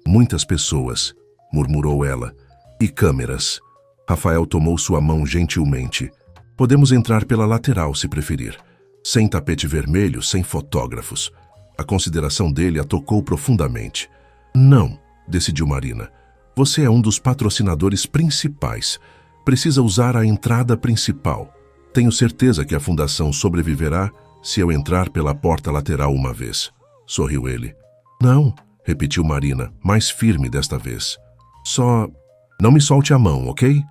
muitas pessoas", murmurou ela. "E câmeras." Rafael tomou sua mão gentilmente. "Podemos entrar pela lateral, se preferir. Sem tapete vermelho, sem fotógrafos." A consideração dele a tocou profundamente. "Não", decidiu Marina. "Você é um dos patrocinadores principais. Precisa usar a entrada principal. Tenho certeza que a fundação sobreviverá se eu entrar pela porta lateral uma vez." Sorriu ele. "Não", repetiu Marina, mais firme desta vez. "Só não me solte a mão, ok?"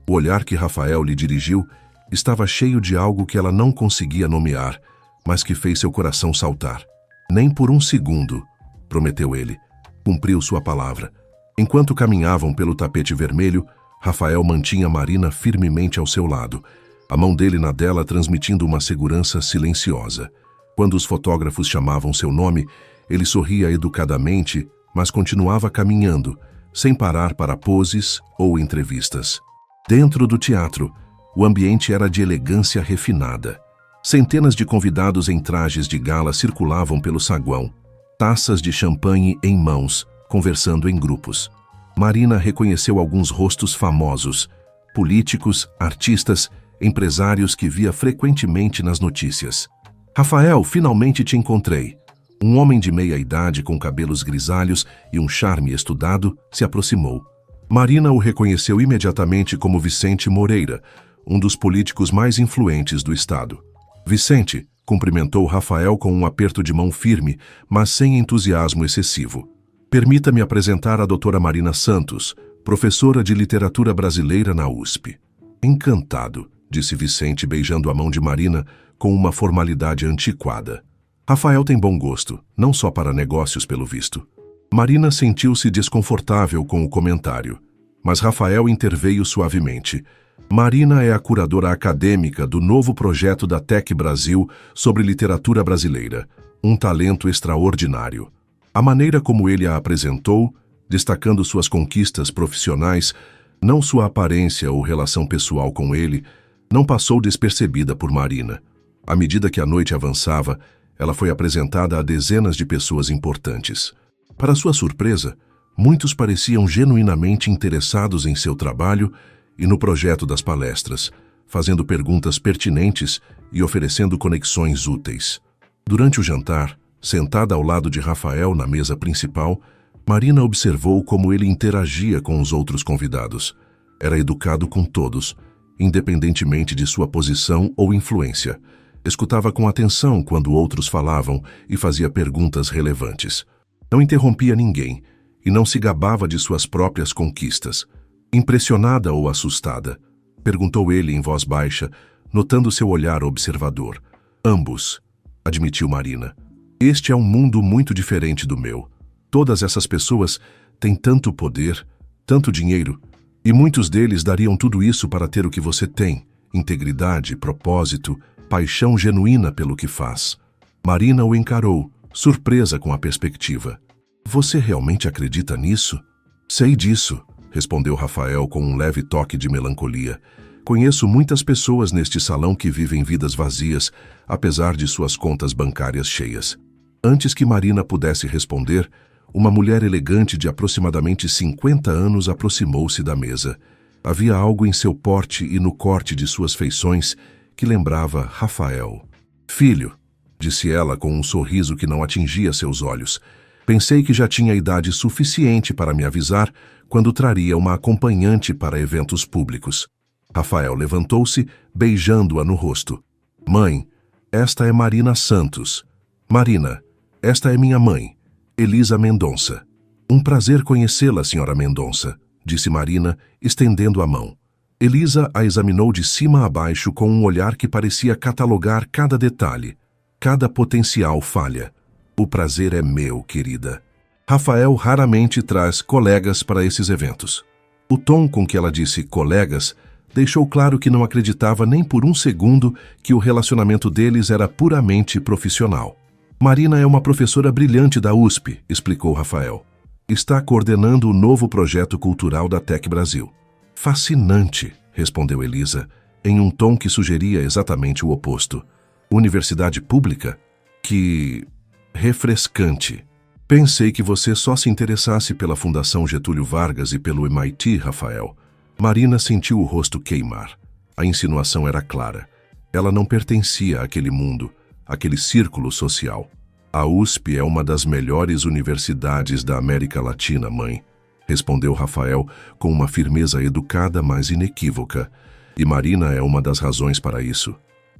O olhar que Rafael lhe dirigiu estava cheio de algo que ela não conseguia nomear, mas que fez seu coração saltar. "Nem por um segundo", prometeu ele. Cumpriu sua palavra. Enquanto caminhavam pelo tapete vermelho, Rafael mantinha Marina firmemente ao seu lado, a mão dele na dela transmitindo uma segurança silenciosa. Quando os fotógrafos chamavam seu nome, ele sorria educadamente, mas continuava caminhando, sem parar para poses ou entrevistas. Dentro do teatro, o ambiente era de elegância refinada. Centenas de convidados em trajes de gala circulavam pelo saguão, taças de champanhe em mãos, conversando em grupos. Marina reconheceu alguns rostos famosos, políticos, artistas, empresários que via frequentemente nas notícias. Rafael, finalmente te encontrei. Um homem de meia idade com cabelos grisalhos e um charme estudado se aproximou. Marina o reconheceu imediatamente como Vicente Moreira, um dos políticos mais influentes do estado. Vicente cumprimentou Rafael com um aperto de mão firme, mas sem entusiasmo excessivo. Permita-me apresentar a doutora Marina Santos, professora de literatura brasileira na USP. Encantado, disse Vicente beijando a mão de Marina com uma formalidade antiquada. Rafael tem bom gosto, não só para negócios pelo visto. Marina sentiu-se desconfortável com o comentário, mas Rafael interveio suavemente. Marina é a curadora acadêmica do novo projeto da Tec Brasil sobre literatura brasileira, um talento extraordinário. A maneira como ele a apresentou, destacando suas conquistas profissionais, não sua aparência ou relação pessoal com ele, não passou despercebida por Marina. À medida que a noite avançava, ela foi apresentada a dezenas de pessoas importantes. Para sua surpresa, muitos pareciam genuinamente interessados em seu trabalho e no projeto das palestras, fazendo perguntas pertinentes e oferecendo conexões úteis. Durante o jantar, sentada ao lado de Rafael na mesa principal, Marina observou como ele interagia com os outros convidados. Era educado com todos, independentemente de sua posição ou influência. Escutava com atenção quando outros falavam e fazia perguntas relevantes. Não interrompia ninguém e não se gabava de suas próprias conquistas. Impressionada ou assustada? Perguntou ele em voz baixa, notando seu olhar observador. Ambos, admitiu Marina. Este é um mundo muito diferente do meu. Todas essas pessoas têm tanto poder, tanto dinheiro, e muitos deles dariam tudo isso para ter o que você tem: integridade, propósito, paixão genuína pelo que faz. Marina o encarou, surpresa com a perspectiva. Você realmente acredita nisso? Sei disso, respondeu Rafael com um leve toque de melancolia. Conheço muitas pessoas neste salão que vivem vidas vazias, apesar de suas contas bancárias cheias. Antes que Marina pudesse responder, uma mulher elegante de aproximadamente 50 anos aproximou-se da mesa. Havia algo em seu porte e no corte de suas feições que lembrava Rafael. Filho, disse ela com um sorriso que não atingia seus olhos. Pensei que já tinha idade suficiente para me avisar quando traria uma acompanhante para eventos públicos. Rafael levantou-se, beijando-a no rosto. Mãe, esta é Marina Santos. Marina, esta é minha mãe, Elisa Mendonça. Um prazer conhecê-la, senhora Mendonça, disse Marina, estendendo a mão. Elisa a examinou de cima a baixo com um olhar que parecia catalogar cada detalhe, cada potencial falha. O prazer é meu, querida. Rafael raramente traz colegas para esses eventos. O tom com que ela disse colegas deixou claro que não acreditava nem por um segundo que o relacionamento deles era puramente profissional. Marina é uma professora brilhante da USP, explicou Rafael. Está coordenando o novo projeto cultural da Tec Brasil. Fascinante, respondeu Elisa, em um tom que sugeria exatamente o oposto. Universidade pública? Que refrescante. Pensei que você só se interessasse pela Fundação Getúlio Vargas e pelo MIT, Rafael. Marina sentiu o rosto queimar. A insinuação era clara. Ela não pertencia àquele mundo, àquele círculo social. A USP é uma das melhores universidades da América Latina, mãe, respondeu Rafael com uma firmeza educada, mas inequívoca. E Marina é uma das razões para isso.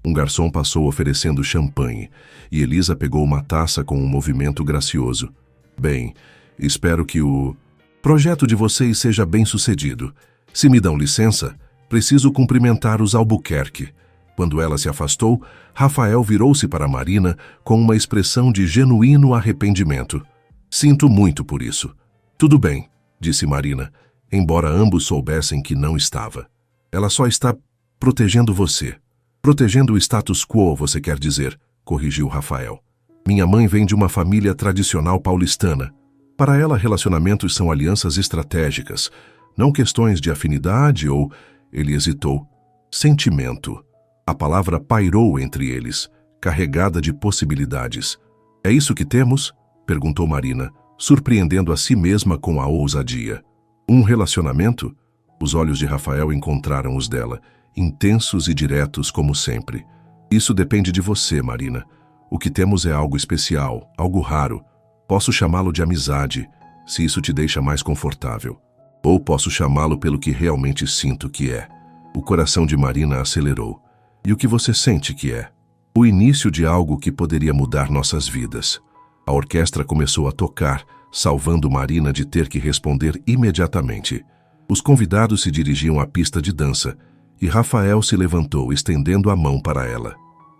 Um garçom passou oferecendo champanhe, e Elisa pegou uma taça com um movimento gracioso. Bem, espero que o projeto de vocês seja bem sucedido. Se me dão licença, preciso cumprimentar os Albuquerque. Quando ela se afastou, Rafael virou-se para Marina com uma expressão de genuíno arrependimento. Sinto muito por isso. Tudo bem, disse Marina, embora ambos soubessem que não estava. Ela só está protegendo você. Protegendo o status quo, você quer dizer, corrigiu Rafael. Minha mãe vem de uma família tradicional paulistana. Para ela, relacionamentos são alianças estratégicas, não questões de afinidade ou, ele hesitou, sentimento. A palavra pairou entre eles, carregada de possibilidades. É isso que temos? Perguntou Marina, surpreendendo a si mesma com a ousadia. Um relacionamento? Os olhos de Rafael encontraram os dela, intensos e diretos como sempre. Isso depende de você, Marina. O que temos é algo especial, algo raro. Posso chamá-lo de amizade, se isso te deixa mais confortável. Ou posso chamá-lo pelo que realmente sinto que é. O coração de Marina acelerou. E o que você sente que é? O início de algo que poderia mudar nossas vidas. A orquestra começou a tocar, salvando Marina de ter que responder imediatamente. Os convidados se dirigiam à pista de dança, e Rafael se levantou, estendendo a mão para ela.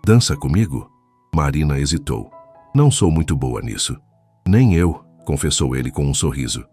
Dança comigo? Marina hesitou. Não sou muito boa nisso. Nem eu, confessou ele com um sorriso.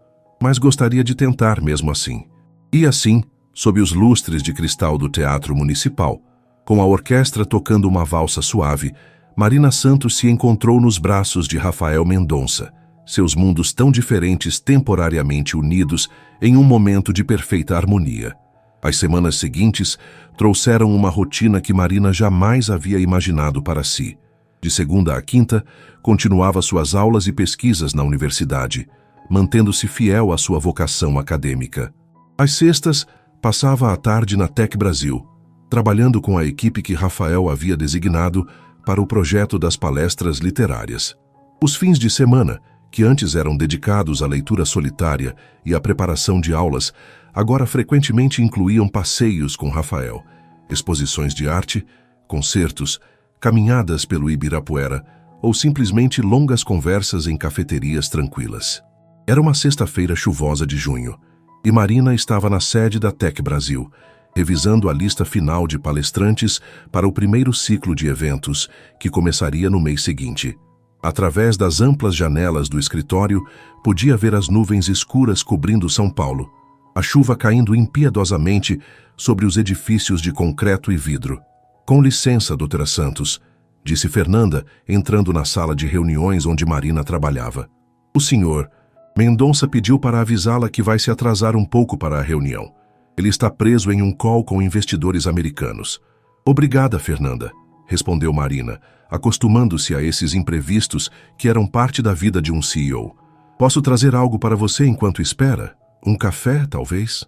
Mas gostaria de tentar mesmo assim. E assim, sob os lustres de cristal do Teatro Municipal, com a orquestra tocando uma valsa suave, Marina Santos se encontrou nos braços de Rafael Mendonça, seus mundos tão diferentes temporariamente unidos em um momento de perfeita harmonia. As semanas seguintes trouxeram uma rotina que Marina jamais havia imaginado para si. De segunda a quinta, continuava suas aulas e pesquisas na universidade, mantendo-se fiel à sua vocação acadêmica. Às sextas, passava a tarde na Tec Brasil, trabalhando com a equipe que Rafael havia designado para o projeto das palestras literárias. Os fins de semana, que antes eram dedicados à leitura solitária e à preparação de aulas, agora frequentemente incluíam passeios com Rafael, exposições de arte, concertos, caminhadas pelo Ibirapuera ou simplesmente longas conversas em cafeterias tranquilas. Era uma sexta-feira chuvosa de junho, e Marina estava na sede da Tec Brasil, revisando a lista final de palestrantes para o primeiro ciclo de eventos, que começaria no mês seguinte. Através das amplas janelas do escritório, podia ver as nuvens escuras cobrindo São Paulo, a chuva caindo impiedosamente sobre os edifícios de concreto e vidro. Com licença, doutora Santos, disse Fernanda, entrando na sala de reuniões onde Marina trabalhava. O senhor Mendonça pediu para avisá-la que vai se atrasar um pouco para a reunião. Ele está preso em um call com investidores americanos. Obrigada, Fernanda, respondeu Marina, acostumando-se a esses imprevistos que eram parte da vida de um CEO. Posso trazer algo para você enquanto espera? Um café, talvez?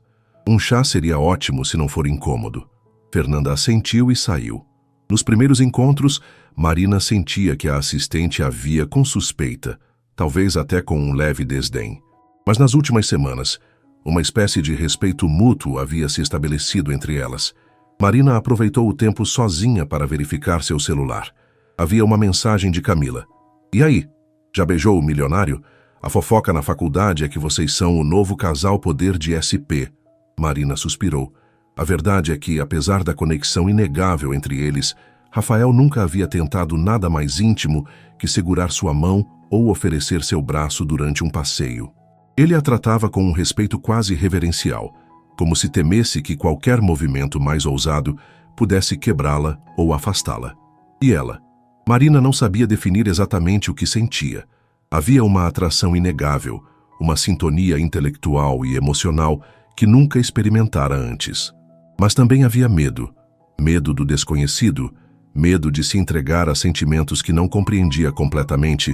Um chá seria ótimo se não for incômodo. Fernanda assentiu e saiu. Nos primeiros encontros, Marina sentia que a assistente a via com suspeita, talvez até com um leve desdém. Mas nas últimas semanas, uma espécie de respeito mútuo havia se estabelecido entre elas. Marina aproveitou o tempo sozinha para verificar seu celular. Havia uma mensagem de Camila. E aí? Já beijou o milionário? A fofoca na faculdade é que vocês são o novo casal poder de SP. Marina suspirou. A verdade é que, apesar da conexão inegável entre eles, Rafael nunca havia tentado nada mais íntimo que segurar sua mão ou oferecer seu braço durante um passeio. Ele a tratava com um respeito quase reverencial, como se temesse que qualquer movimento mais ousado pudesse quebrá-la ou afastá-la. E ela? Marina não sabia definir exatamente o que sentia. Havia uma atração inegável, uma sintonia intelectual e emocional que nunca experimentara antes. Mas também havia medo. Medo do desconhecido, medo de se entregar a sentimentos que não compreendia completamente,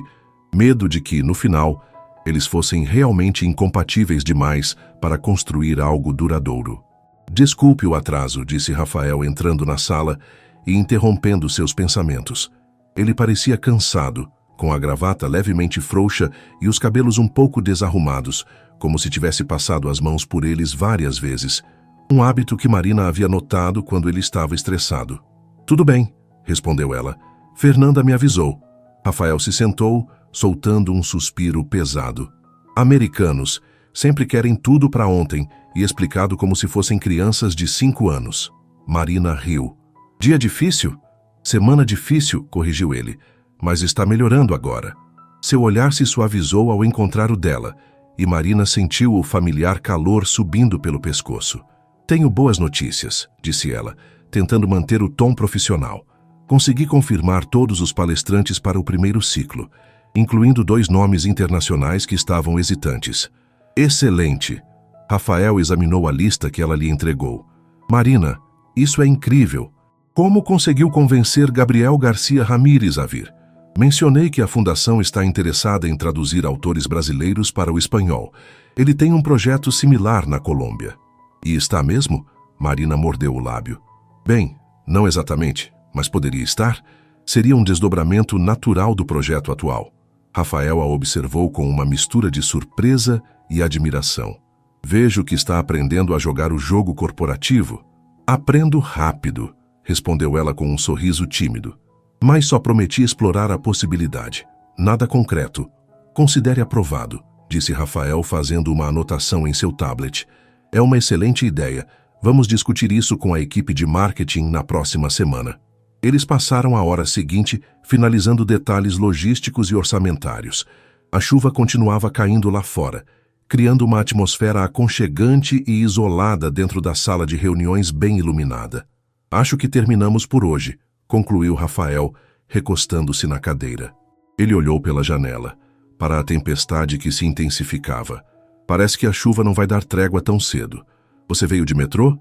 medo de que, no final, eles fossem realmente incompatíveis demais para construir algo duradouro. Desculpe o atraso, disse Rafael entrando na sala e interrompendo seus pensamentos. Ele parecia cansado, com a gravata levemente frouxa e os cabelos um pouco desarrumados, como se tivesse passado as mãos por eles várias vezes, um hábito que Marina havia notado quando ele estava estressado. Tudo bem, respondeu ela. Fernanda me avisou. Rafael se sentou, soltando um suspiro pesado. Americanos sempre querem tudo para ontem e explicado como se fossem crianças de 5 anos. Marina riu. Dia difícil? Semana difícil, corrigiu ele, mas está melhorando agora. Seu olhar se suavizou ao encontrar o dela, e Marina sentiu o familiar calor subindo pelo pescoço. Tenho boas notícias, disse ela, tentando manter o tom profissional. Consegui confirmar todos os palestrantes para o primeiro ciclo, incluindo 2 nomes internacionais que estavam hesitantes. Excelente! Rafael examinou a lista que ela lhe entregou. Marina, isso é incrível! Como conseguiu convencer Gabriel Garcia Ramírez a vir? Mencionei que a fundação está interessada em traduzir autores brasileiros para o espanhol. Ele tem um projeto similar na Colômbia. E está mesmo? Marina mordeu o lábio. Bem, não exatamente, mas poderia estar. Seria um desdobramento natural do projeto atual. Rafael a observou com uma mistura de surpresa e admiração. Vejo que está aprendendo a jogar o jogo corporativo. Aprendo rápido, respondeu ela com um sorriso tímido. Mas só prometi explorar a possibilidade. Nada concreto. Considere aprovado, disse Rafael fazendo uma anotação em seu tablet. É uma excelente ideia. Vamos discutir isso com a equipe de marketing na próxima semana. Eles passaram a hora seguinte, finalizando detalhes logísticos e orçamentários. A chuva continuava caindo lá fora, criando uma atmosfera aconchegante e isolada dentro da sala de reuniões bem iluminada. Acho que terminamos por hoje, concluiu Rafael, recostando-se na cadeira. Ele olhou pela janela, para a tempestade que se intensificava. Parece que a chuva não vai dar trégua tão cedo. Você veio de metrô?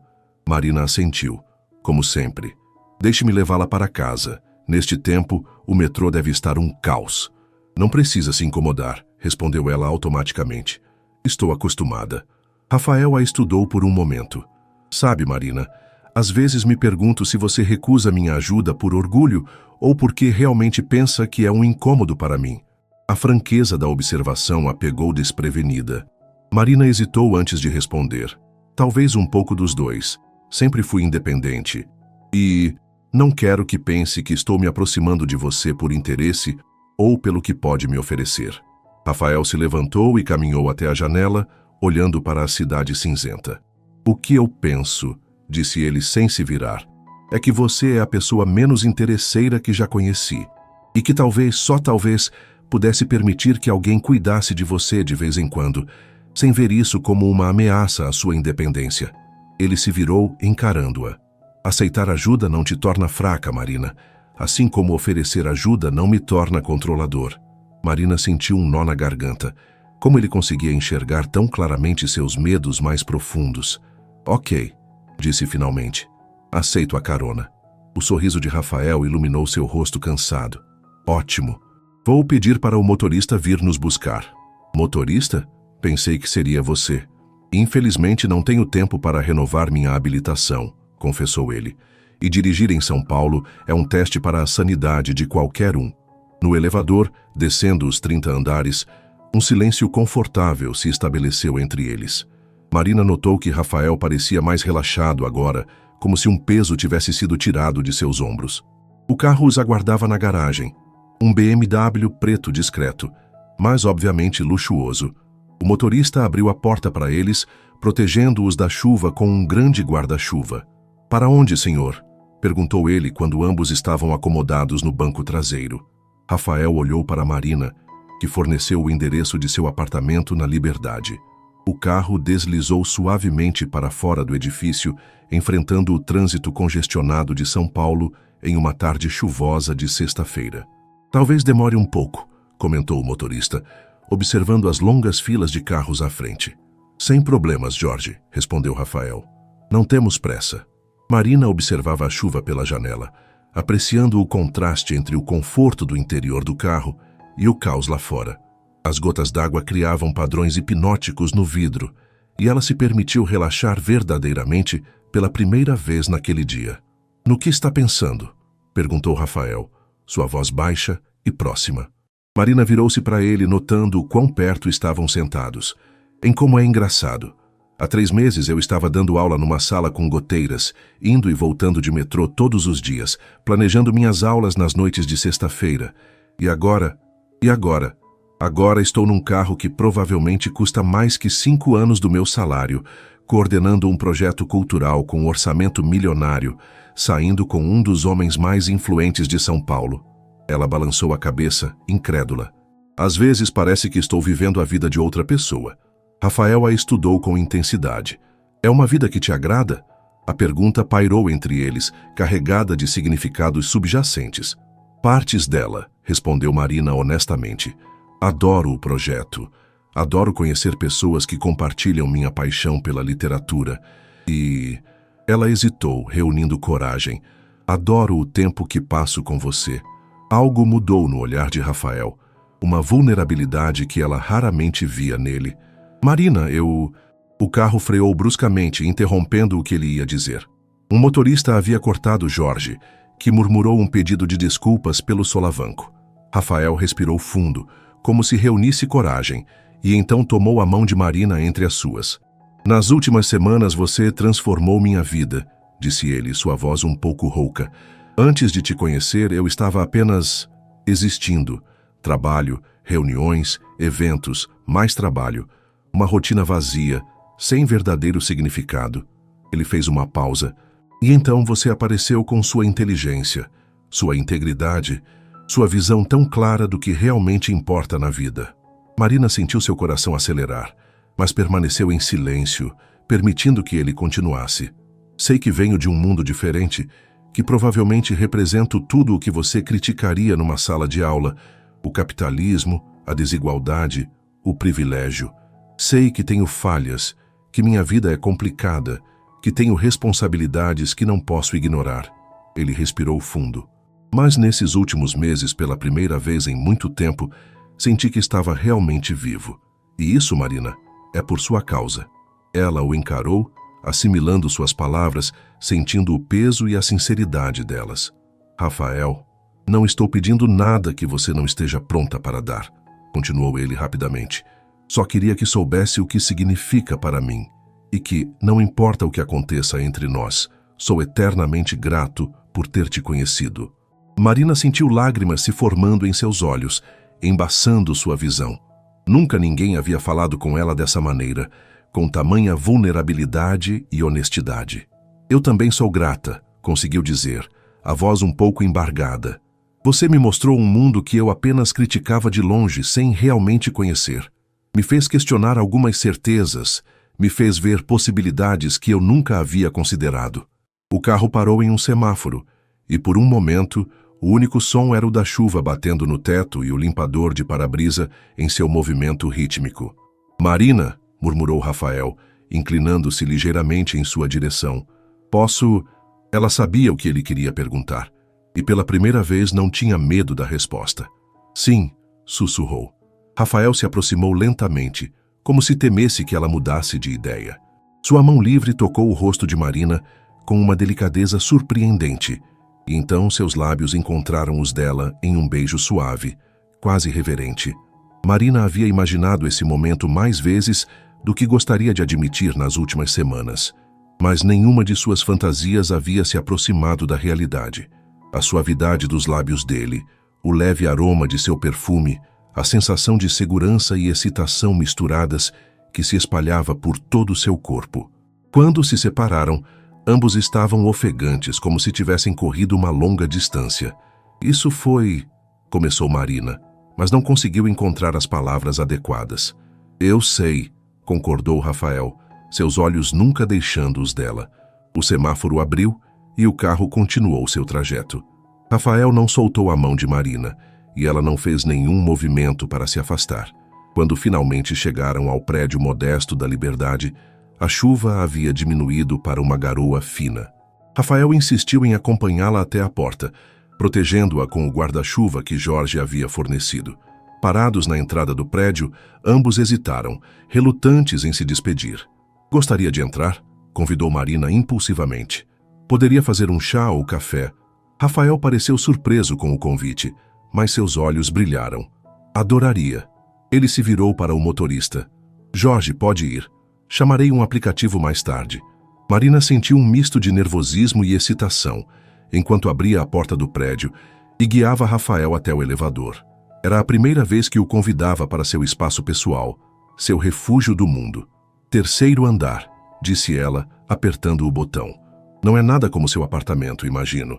Marina assentiu, como sempre. Deixe-me levá-la para casa. Neste tempo, o metrô deve estar um caos. Não precisa se incomodar, respondeu ela automaticamente. Estou acostumada. Rafael a estudou por um momento. Sabe, Marina, às vezes me pergunto se você recusa minha ajuda por orgulho ou porque realmente pensa que é um incômodo para mim. A franqueza da observação a pegou desprevenida. Marina hesitou antes de responder. Talvez um pouco dos dois. Sempre fui independente. E não quero que pense que estou me aproximando de você por interesse ou pelo que pode me oferecer. Rafael se levantou e caminhou até a janela, olhando para a cidade cinzenta. O que eu penso, disse ele sem se virar, é que você é a pessoa menos interesseira que já conheci e que talvez, só talvez, pudesse permitir que alguém cuidasse de você de vez em quando, sem ver isso como uma ameaça à sua independência. Ele se virou encarando-a. Aceitar ajuda não te torna fraca, Marina, assim como oferecer ajuda não me torna controlador. Marina sentiu um nó na garganta. Como ele conseguia enxergar tão claramente seus medos mais profundos? Ok, disse finalmente. Aceito a carona. O sorriso de Rafael iluminou seu rosto cansado. Ótimo. Vou pedir para o motorista vir nos buscar. Motorista? Pensei que seria você. Infelizmente não tenho tempo para renovar minha habilitação, confessou ele. E dirigir em São Paulo é um teste para a sanidade de qualquer um. No elevador, descendo os 30 andares, um silêncio confortável se estabeleceu entre eles. Marina notou que Rafael parecia mais relaxado agora, como se um peso tivesse sido tirado de seus ombros. O carro os aguardava na garagem. Um BMW preto discreto, mas obviamente luxuoso. O motorista abriu a porta para eles, protegendo-os da chuva com um grande guarda-chuva. Para onde, senhor? Perguntou ele quando ambos estavam acomodados no banco traseiro. Rafael olhou para Marina, que forneceu o endereço de seu apartamento na Liberdade. O carro deslizou suavemente para fora do edifício, enfrentando o trânsito congestionado de São Paulo em uma tarde chuvosa de sexta-feira. Talvez demore um pouco, comentou o motorista, observando as longas filas de carros à frente. Sem problemas, Jorge, respondeu Rafael. Não temos pressa. Marina observava a chuva pela janela, apreciando o contraste entre o conforto do interior do carro e o caos lá fora. As gotas d'água criavam padrões hipnóticos no vidro, e ela se permitiu relaxar verdadeiramente pela primeira vez naquele dia. No que está pensando? Perguntou Rafael, sua voz baixa e próxima. Marina virou-se para ele, notando o quão perto estavam sentados. Em como é engraçado. Há 3 meses eu estava dando aula numa sala com goteiras, indo e voltando de metrô todos os dias, planejando minhas aulas nas noites de sexta-feira. E agora? Agora estou num carro que provavelmente custa mais que 5 anos do meu salário, coordenando um projeto cultural com um orçamento milionário, saindo com um dos homens mais influentes de São Paulo. Ela balançou a cabeça, incrédula. Às vezes parece que estou vivendo a vida de outra pessoa. Rafael a estudou com intensidade. É uma vida que te agrada? A pergunta pairou entre eles, carregada de significados subjacentes. Partes dela, respondeu Marina honestamente. Adoro o projeto. Adoro conhecer pessoas que compartilham minha paixão pela literatura. E... Ela hesitou, reunindo coragem. Adoro o tempo que passo com você. Algo mudou no olhar de Rafael, uma vulnerabilidade que ela raramente via nele. Marina, O carro freou bruscamente, interrompendo o que ele ia dizer. Um motorista havia cortado Jorge, que murmurou um pedido de desculpas pelo solavanco. Rafael respirou fundo, como se reunisse coragem, e então tomou a mão de Marina entre as suas. Nas últimas semanas você transformou minha vida, disse ele, sua voz um pouco rouca. Antes de te conhecer, eu estava apenas existindo. Trabalho, reuniões, eventos, mais trabalho. Uma rotina vazia, sem verdadeiro significado. Ele fez uma pausa. E então você apareceu com sua inteligência, sua integridade, sua visão tão clara do que realmente importa na vida. Marina sentiu seu coração acelerar, mas permaneceu em silêncio, permitindo que ele continuasse. Sei que venho de um mundo diferente, que provavelmente represento tudo o que você criticaria numa sala de aula: o capitalismo, a desigualdade, o privilégio. Sei que tenho falhas, que minha vida é complicada, que tenho responsabilidades que não posso ignorar. Ele respirou fundo. Mas nesses últimos meses, pela primeira vez em muito tempo, senti que estava realmente vivo. E isso, Marina, é por sua causa. Ela o encarou, assimilando suas palavras, sentindo o peso e a sinceridade delas. Rafael, não estou pedindo nada que você não esteja pronta para dar, continuou ele rapidamente. Só queria que soubesse o que significa para mim e que, não importa o que aconteça entre nós, sou eternamente grato por ter te conhecido. Marina sentiu lágrimas se formando em seus olhos, embaçando sua visão. Nunca ninguém havia falado com ela dessa maneira, com tamanha vulnerabilidade e honestidade. Eu também sou grata, conseguiu dizer, a voz um pouco embargada. Você me mostrou um mundo que eu apenas criticava de longe, sem realmente conhecer. Me fez questionar algumas certezas, me fez ver possibilidades que eu nunca havia considerado. O carro parou em um semáforo, e por um momento, o único som era o da chuva batendo no teto e o limpador de para-brisa em seu movimento rítmico. Marina, murmurou Rafael, inclinando-se ligeiramente em sua direção. Posso... Ela sabia o que ele queria perguntar, e pela primeira vez não tinha medo da resposta. Sim, sussurrou. Rafael se aproximou lentamente, como se temesse que ela mudasse de ideia. Sua mão livre tocou o rosto de Marina com uma delicadeza surpreendente, e então seus lábios encontraram os dela em um beijo suave, quase reverente. Marina havia imaginado esse momento mais vezes do que gostaria de admitir nas últimas semanas, mas nenhuma de suas fantasias havia se aproximado da realidade. A suavidade dos lábios dele, o leve aroma de seu perfume, a sensação de segurança e excitação misturadas que se espalhava por todo o seu corpo. Quando se separaram, ambos estavam ofegantes, como se tivessem corrido uma longa distância. Isso foi... começou Marina, mas não conseguiu encontrar as palavras adequadas. Eu sei, concordou Rafael, seus olhos nunca deixando os dela. O semáforo abriu e o carro continuou seu trajeto. Rafael não soltou a mão de Marina, e ela não fez nenhum movimento para se afastar. Quando finalmente chegaram ao prédio modesto da Liberdade, a chuva havia diminuído para uma garoa fina. Rafael insistiu em acompanhá-la até a porta, protegendo-a com o guarda-chuva que Jorge havia fornecido. Parados na entrada do prédio, ambos hesitaram, relutantes em se despedir. Gostaria de entrar? Convidou Marina impulsivamente. Poderia fazer um chá ou café. Rafael pareceu surpreso com o convite, mas seus olhos brilharam. Adoraria. Ele se virou para o motorista. Jorge, pode ir. Chamarei um aplicativo mais tarde. Marina sentiu um misto de nervosismo e excitação, enquanto abria a porta do prédio e guiava Rafael até o elevador. Era a primeira vez que o convidava para seu espaço pessoal, seu refúgio do mundo. 3º andar, disse ela, apertando o botão. Não é nada como seu apartamento, imagino.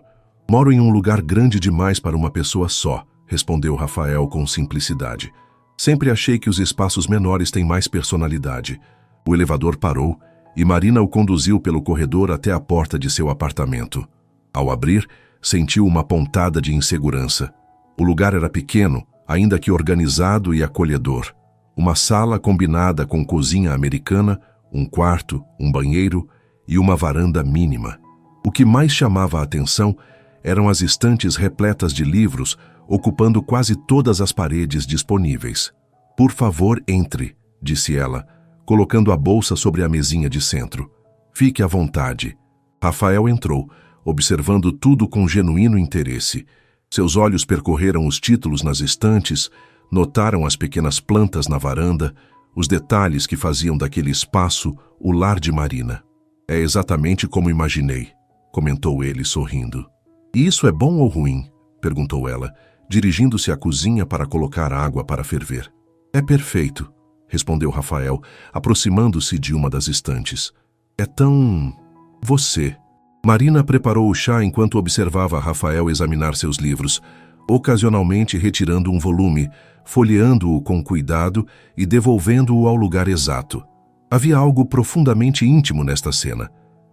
Moro em um lugar grande demais para uma pessoa só, respondeu Rafael com simplicidade. Sempre achei que os espaços menores têm mais personalidade. O elevador parou e Marina o conduziu pelo corredor até a porta de seu apartamento. Ao abrir, sentiu uma pontada de insegurança. O lugar era pequeno, ainda que organizado e acolhedor. Uma sala combinada com cozinha americana, um quarto, um banheiro e uma varanda mínima. O que mais chamava a atenção eram as estantes repletas de livros, ocupando quase todas as paredes disponíveis. Por favor, entre, disse ela, colocando a bolsa sobre a mesinha de centro. Fique à vontade. Rafael entrou, observando tudo com genuíno interesse. Seus olhos percorreram os títulos nas estantes, notaram as pequenas plantas na varanda, os detalhes que faziam daquele espaço o lar de Marina. É exatamente como imaginei, comentou ele sorrindo. E isso é bom ou ruim? Perguntou ela, dirigindo-se à cozinha para colocar água para ferver. É perfeito, respondeu Rafael, aproximando-se de uma das estantes. É tão... você. Marina preparou o chá enquanto observava Rafael examinar seus livros, ocasionalmente retirando um volume, folheando-o com cuidado e devolvendo-o ao lugar exato. Havia algo profundamente íntimo nesta cena,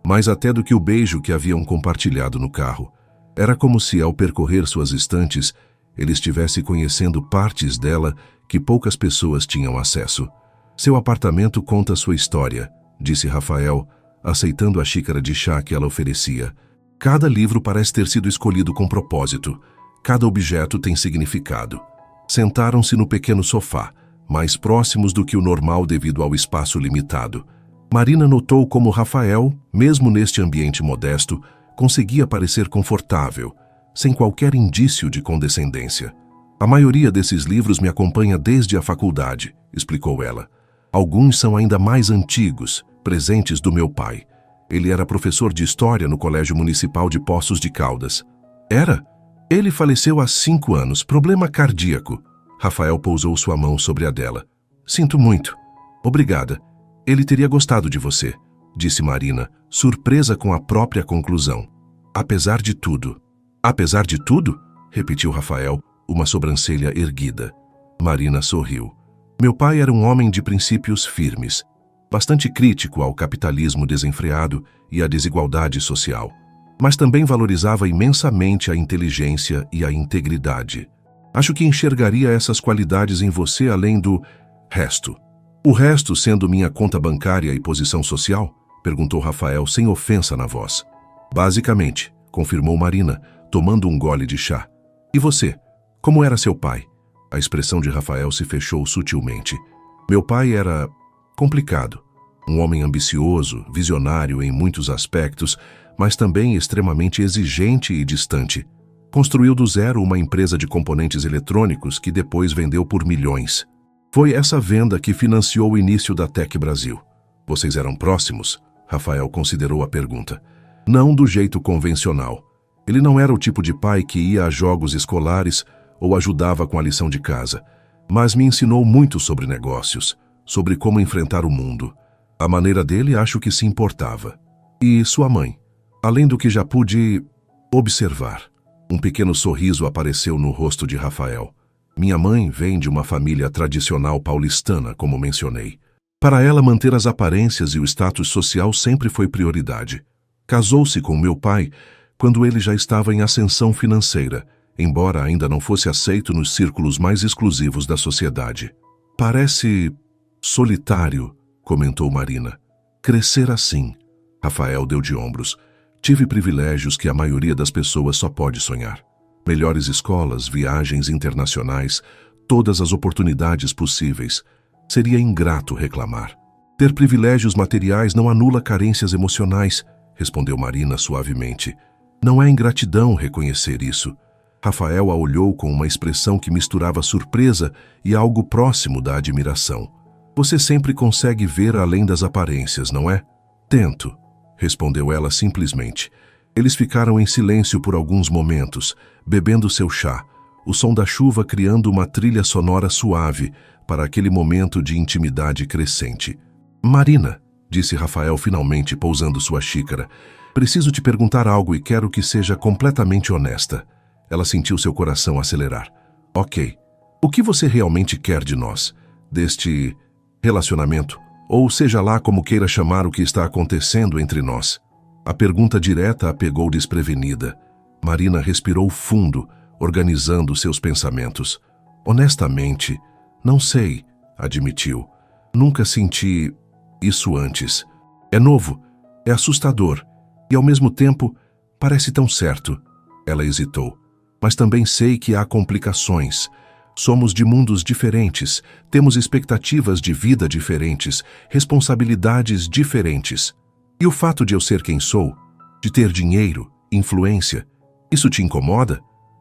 mais até do que o beijo que haviam compartilhado no carro. Era como se, ao percorrer suas estantes, ele estivesse conhecendo partes dela que poucas pessoas tinham acesso. Seu apartamento conta sua história, disse Rafael, aceitando a xícara de chá que ela oferecia. Cada livro parece ter sido escolhido com propósito. Cada objeto tem significado. Sentaram-se no pequeno sofá, mais próximos do que o normal devido ao espaço limitado. Marina notou como Rafael, mesmo neste ambiente modesto, conseguia parecer confortável, sem qualquer indício de condescendência. A maioria desses livros me acompanha desde a faculdade, explicou ela. Alguns são ainda mais antigos, presentes do meu pai. Ele era professor de História no Colégio Municipal de Poços de Caldas. Era? Ele faleceu há 5 anos, problema cardíaco. Rafael pousou sua mão sobre a dela. Sinto muito. Obrigada. Ele teria gostado de você, disse Marina, surpresa com a própria conclusão. Apesar de tudo. Apesar de tudo? Repetiu Rafael, uma sobrancelha erguida. Marina sorriu. Meu pai era um homem de princípios firmes, bastante crítico ao capitalismo desenfreado e à desigualdade social, mas também valorizava imensamente a inteligência e a integridade. Acho que enxergaria essas qualidades em você além do resto. O resto sendo minha conta bancária e posição social? Perguntou Rafael sem ofensa na voz. Basicamente, confirmou Marina, tomando um gole de chá. E você? Como era seu pai? A expressão de Rafael se fechou sutilmente. Meu pai era complicado. Um homem ambicioso, visionário em muitos aspectos, mas também extremamente exigente e distante. Construiu do zero uma empresa de componentes eletrônicos que depois vendeu por milhões. Foi essa venda que financiou o início da Tec Brasil. Vocês eram próximos? Rafael considerou a pergunta. Não do jeito convencional. Ele não era o tipo de pai que ia a jogos escolares ou ajudava com a lição de casa, mas me ensinou muito sobre negócios, sobre como enfrentar o mundo. A maneira dele acho que se importava. E sua mãe? Além do que já pude observar. Um pequeno sorriso apareceu no rosto de Rafael. Minha mãe vem de uma família tradicional paulistana, como mencionei. Para ela, manter as aparências e o status social sempre foi prioridade. Casou-se com meu pai quando ele já estava em ascensão financeira, embora ainda não fosse aceito nos círculos mais exclusivos da sociedade. Parece solitário, comentou Marina. Crescer assim. Rafael deu de ombros. Tive privilégios que a maioria das pessoas só pode sonhar. Melhores escolas, viagens internacionais, todas as oportunidades possíveis. Seria ingrato reclamar. Ter privilégios materiais não anula carências emocionais, respondeu Marina suavemente. Não é ingratidão reconhecer isso. Rafael a olhou com uma expressão que misturava surpresa e algo próximo da admiração. Você sempre consegue ver além das aparências, não é? Tento, respondeu ela simplesmente. Eles ficaram em silêncio por alguns momentos, bebendo seu chá, o som da chuva criando uma trilha sonora suave para aquele momento de intimidade crescente. Marina, disse Rafael finalmente pousando sua xícara, preciso te perguntar algo e quero que seja completamente honesta. Ela sentiu seu coração acelerar. Ok. O que você realmente quer de nós? Deste relacionamento? Ou seja lá como queira chamar o que está acontecendo entre nós? A pergunta direta a pegou desprevenida. Marina respirou fundo, organizando seus pensamentos. Honestamente, não sei, admitiu. Nunca senti isso antes. É novo, é assustador e, ao mesmo tempo, parece tão certo. Ela hesitou. Mas também sei que há complicações. Somos de mundos diferentes, temos expectativas de vida diferentes, responsabilidades diferentes. E o fato de eu ser quem sou, de ter dinheiro, influência, isso te incomoda?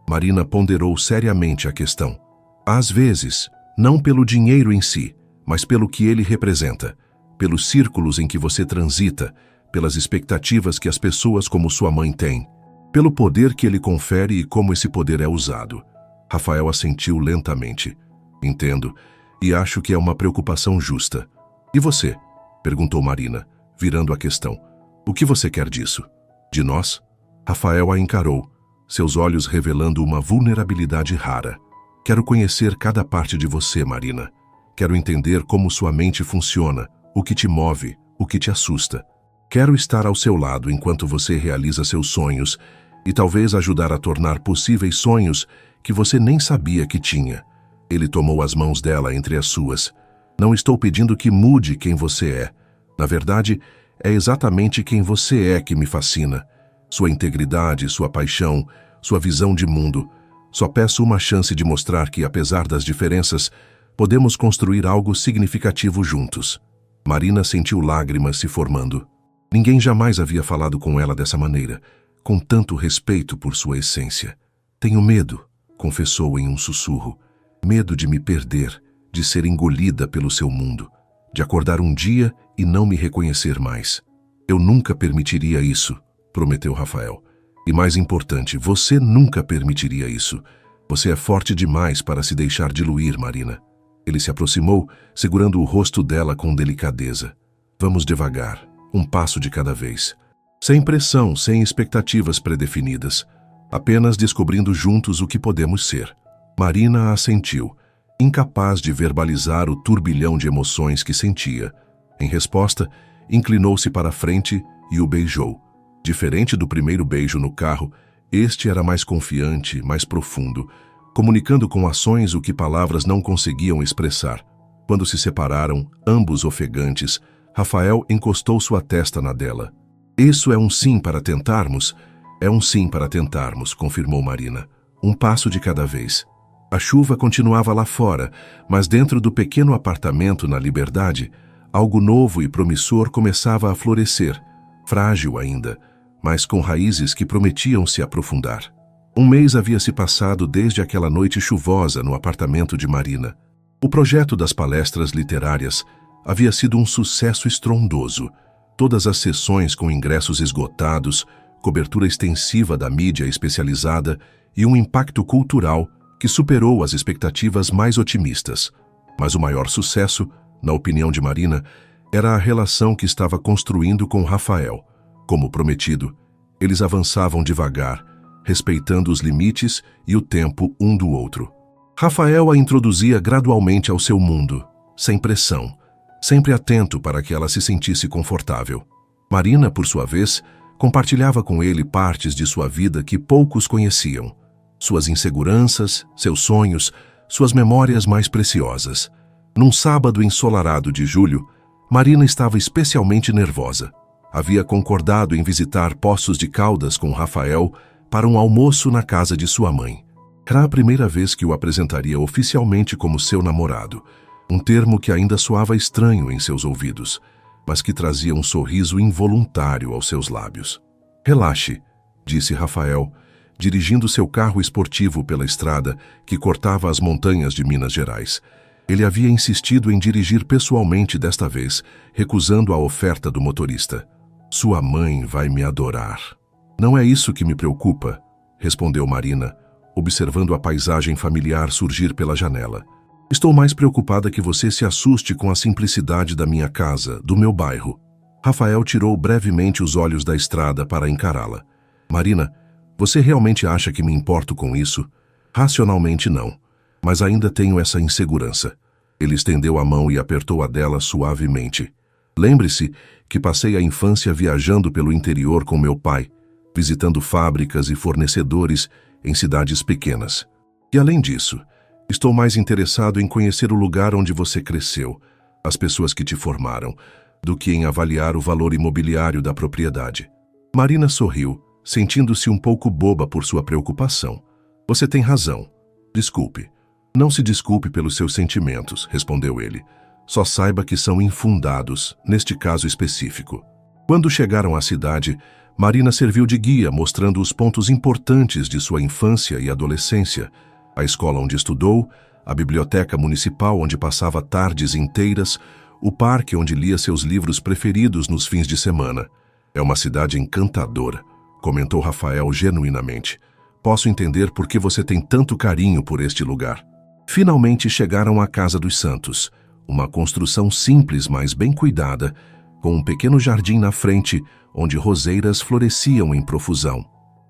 Marina ponderou seriamente a questão. Às vezes, não pelo dinheiro em si, mas pelo que ele representa, pelos círculos em que você transita, pelas expectativas que as pessoas como sua mãe têm, pelo poder que ele confere e como esse poder é usado. Rafael assentiu lentamente. Entendo, e acho que é uma preocupação justa. E você? Perguntou Marina, virando a questão. O que você quer disso? De nós? Rafael a encarou, seus olhos revelando uma vulnerabilidade rara. Quero conhecer cada parte de você, Marina. Quero entender como sua mente funciona, o que te move, o que te assusta. Quero estar ao seu lado enquanto você realiza seus sonhos e talvez ajudar a tornar possíveis sonhos que você nem sabia que tinha. Ele tomou as mãos dela entre as suas. Não estou pedindo que mude quem você é. Na verdade, é exatamente quem você é que me fascina. Sua integridade, sua paixão, sua visão de mundo. Só peço uma chance de mostrar que, apesar das diferenças, podemos construir algo significativo juntos. Marina sentiu lágrimas se formando. Ninguém jamais havia falado com ela dessa maneira, com tanto respeito por sua essência. Tenho medo, confessou em um sussurro. Medo de me perder, de ser engolida pelo seu mundo, de acordar um dia e não me reconhecer mais. Eu nunca permitiria isso, prometeu Rafael. E mais importante, você nunca permitiria isso. Você é forte demais para se deixar diluir, Marina. Ele se aproximou, segurando o rosto dela com delicadeza. Vamos devagar, um passo de cada vez. Sem pressão, sem expectativas predefinidas. Apenas descobrindo juntos o que podemos ser. Marina assentiu, incapaz de verbalizar o turbilhão de emoções que sentia. Em resposta, inclinou-se para a frente e o beijou. Diferente do primeiro beijo no carro, este era mais confiante, mais profundo, comunicando com ações o que palavras não conseguiam expressar. Quando se separaram, ambos ofegantes, Rafael encostou sua testa na dela. Isso é um sim para tentarmos? É um sim para tentarmos, confirmou Marina. Um passo de cada vez. A chuva continuava lá fora, mas dentro do pequeno apartamento na Liberdade, algo novo e promissor começava a florescer, frágil ainda, mas com raízes que prometiam se aprofundar. Um mês havia se passado desde aquela noite chuvosa no apartamento de Marina. O projeto das palestras literárias havia sido um sucesso estrondoso. Todas as sessões com ingressos esgotados, cobertura extensiva da mídia especializada e um impacto cultural que superou as expectativas mais otimistas. Mas o maior sucesso, na opinião de Marina, era a relação que estava construindo com Rafael. Como prometido, eles avançavam devagar, respeitando os limites e o tempo um do outro. Rafael a introduzia gradualmente ao seu mundo, sem pressão, sempre atento para que ela se sentisse confortável. Marina, por sua vez, compartilhava com ele partes de sua vida que poucos conheciam. Suas inseguranças, seus sonhos, suas memórias mais preciosas. Num sábado ensolarado de julho, Marina estava especialmente nervosa. Havia concordado em visitar Poços de Caldas com Rafael para um almoço na casa de sua mãe. Era a primeira vez que o apresentaria oficialmente como seu namorado, um termo que ainda soava estranho em seus ouvidos, mas que trazia um sorriso involuntário aos seus lábios. Relaxe, disse Rafael, dirigindo seu carro esportivo pela estrada que cortava as montanhas de Minas Gerais. Ele havia insistido em dirigir pessoalmente desta vez, recusando a oferta do motorista. Sua mãe vai me adorar. Não é isso que me preocupa, respondeu Marina, observando a paisagem familiar surgir pela janela. Estou mais preocupada que você se assuste com a simplicidade da minha casa, do meu bairro. Rafael tirou brevemente os olhos da estrada para encará-la. Marina, você realmente acha que me importo com isso? Racionalmente não, mas ainda tenho essa insegurança. Ele estendeu a mão e apertou a dela suavemente. Lembre-se que passei a infância viajando pelo interior com meu pai, visitando fábricas e fornecedores em cidades pequenas. E além disso, estou mais interessado em conhecer o lugar onde você cresceu, as pessoas que te formaram, do que em avaliar o valor imobiliário da propriedade. Marina sorriu, sentindo-se um pouco boba por sua preocupação. Você tem razão. Desculpe. Não se desculpe pelos seus sentimentos, respondeu ele. Só saiba que são infundados, neste caso específico. Quando chegaram à cidade, Marina serviu de guia, mostrando os pontos importantes de sua infância e adolescência, a escola onde estudou, a biblioteca municipal onde passava tardes inteiras, o parque onde lia seus livros preferidos nos fins de semana. É uma cidade encantadora, comentou Rafael genuinamente. Posso entender por que você tem tanto carinho por este lugar. Finalmente chegaram à Casa dos Santos, uma construção simples, mas bem cuidada, com um pequeno jardim na frente, onde roseiras floresciam em profusão.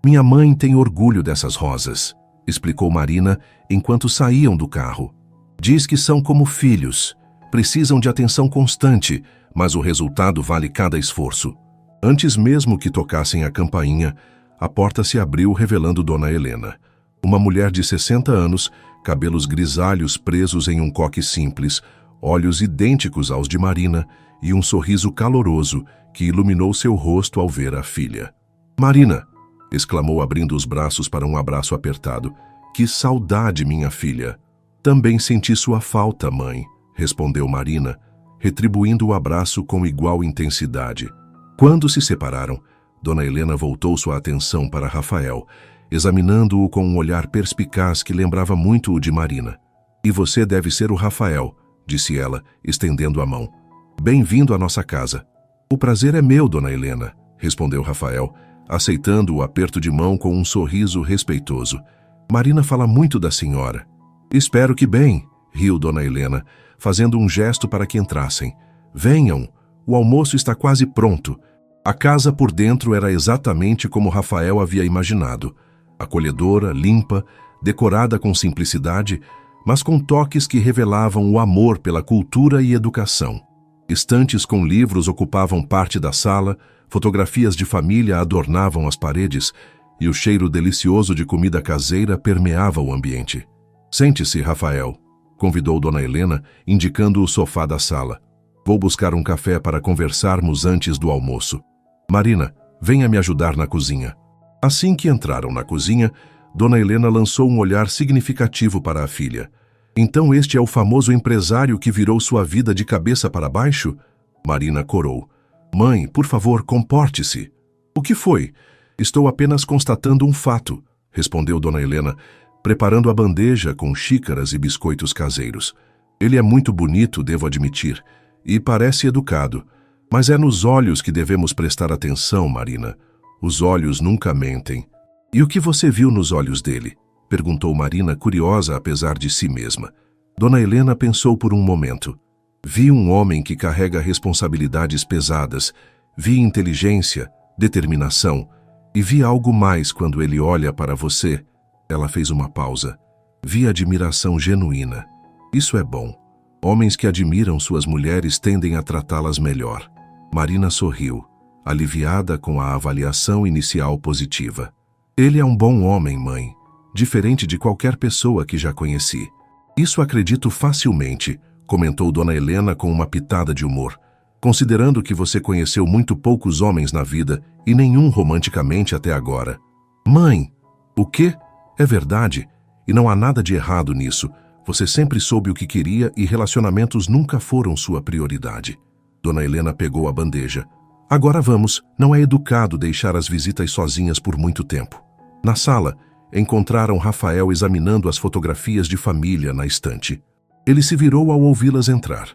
Minha mãe tem orgulho dessas rosas, explicou Marina enquanto saíam do carro. Diz que são como filhos, precisam de atenção constante, mas o resultado vale cada esforço. Antes mesmo que tocassem a campainha, a porta se abriu revelando Dona Helena. Uma mulher de 60 anos, cabelos grisalhos presos em um coque simples, olhos idênticos aos de Marina e um sorriso caloroso que iluminou seu rosto ao ver a filha. Marina! Exclamou abrindo os braços para um abraço apertado. Que saudade, minha filha! Também senti sua falta, mãe, respondeu Marina, retribuindo o abraço com igual intensidade. Quando se separaram, Dona Helena voltou sua atenção para Rafael, examinando-o com um olhar perspicaz que lembrava muito o de Marina. E você deve ser o Rafael, disse ela, estendendo a mão. Bem-vindo à nossa casa. O prazer é meu, Dona Helena, respondeu Rafael, aceitando o aperto de mão com um sorriso respeitoso. Marina fala muito da senhora. Espero que bem, riu Dona Helena, fazendo um gesto para que entrassem. Venham, o almoço está quase pronto. A casa por dentro era exatamente como Rafael havia imaginado. Acolhedora, limpa, decorada com simplicidade, mas com toques que revelavam o amor pela cultura e educação. Estantes com livros ocupavam parte da sala, fotografias de família adornavam as paredes e o cheiro delicioso de comida caseira permeava o ambiente. Sente-se, Rafael, convidou Dona Helena, indicando o sofá da sala. Vou buscar um café para conversarmos antes do almoço. Marina, venha me ajudar na cozinha. Assim que entraram na cozinha, Dona Helena lançou um olhar significativo para a filha. Então este é o famoso empresário que virou sua vida de cabeça para baixo? Marina corou. Mãe, por favor, comporte-se. O que foi? Estou apenas constatando um fato, respondeu Dona Helena, preparando a bandeja com xícaras e biscoitos caseiros. Ele é muito bonito, devo admitir, e parece educado. Mas é nos olhos que devemos prestar atenção, Marina. Os olhos nunca mentem. E o que você viu nos olhos dele? Perguntou Marina, curiosa apesar de si mesma. Dona Helena pensou por um momento. Vi um homem que carrega responsabilidades pesadas. Vi inteligência, determinação. E vi algo mais quando ele olha para você. Ela fez uma pausa. Vi admiração genuína. Isso é bom. Homens que admiram suas mulheres tendem a tratá-las melhor. Marina sorriu, aliviada com a avaliação inicial positiva. Ele é um bom homem, mãe, diferente de qualquer pessoa que já conheci. Isso acredito facilmente, comentou Dona Helena com uma pitada de humor, considerando que você conheceu muito poucos homens na vida e nenhum romanticamente até agora. Mãe, o quê? É verdade, e não há nada de errado nisso. Você sempre soube o que queria e relacionamentos nunca foram sua prioridade. Dona Helena pegou a bandeja. Agora vamos, não é educado deixar as visitas sozinhas por muito tempo. Na sala, encontraram Rafael examinando as fotografias de família na estante. Ele se virou ao ouvi-las entrar.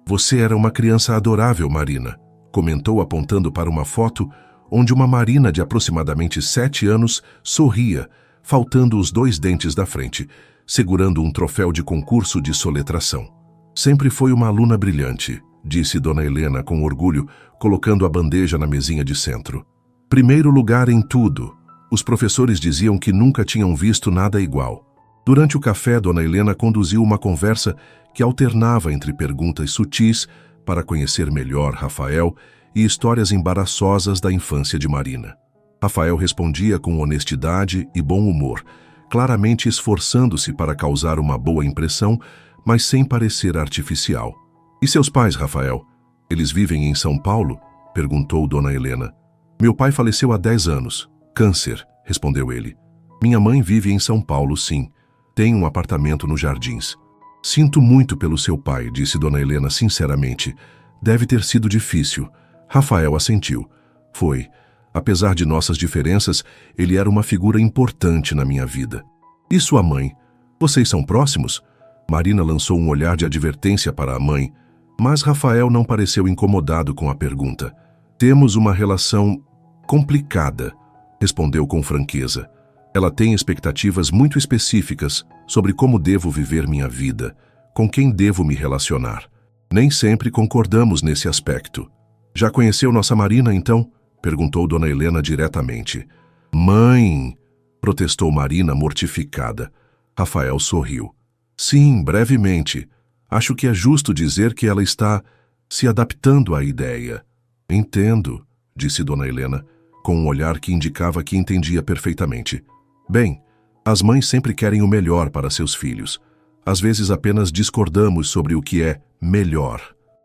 Você era uma criança adorável, Marina, comentou apontando para uma foto onde uma Marina de aproximadamente 7 anos sorria, faltando os 2 dentes da frente, segurando um troféu de concurso de soletração. Sempre foi uma aluna brilhante, disse Dona Helena com orgulho, colocando a bandeja na mesinha de centro. Primeiro lugar em tudo. Os professores diziam que nunca tinham visto nada igual. Durante o café, Dona Helena conduziu uma conversa que alternava entre perguntas sutis para conhecer melhor Rafael e histórias embaraçosas da infância de Marina. Rafael respondia com honestidade e bom humor, claramente esforçando-se para causar uma boa impressão, mas sem parecer artificial. E seus pais, Rafael? Eles vivem em São Paulo? Perguntou Dona Helena. Meu pai faleceu há 10 anos, Câncer, respondeu ele. Minha mãe vive em São Paulo, sim. Tem um apartamento nos Jardins. Sinto muito pelo seu pai, disse Dona Helena sinceramente. Deve ter sido difícil. Rafael assentiu. Foi. Apesar de nossas diferenças, ele era uma figura importante na minha vida. E sua mãe? Vocês são próximos? Marina lançou um olhar de advertência para a mãe, mas Rafael não pareceu incomodado com a pergunta. Temos uma relação complicada, respondeu com franqueza. Ela tem expectativas muito específicas sobre como devo viver minha vida, com quem devo me relacionar. Nem sempre concordamos nesse aspecto. Já conheceu nossa Marina, então? Perguntou Dona Helena diretamente. Mãe! Protestou Marina mortificada. Rafael sorriu. Sim, brevemente. Acho que é justo dizer que ela está se adaptando à ideia. Entendo, disse Dona Helena, com um olhar que indicava que entendia perfeitamente. Bem, as mães sempre querem o melhor para seus filhos. Às vezes apenas discordamos sobre o que é melhor.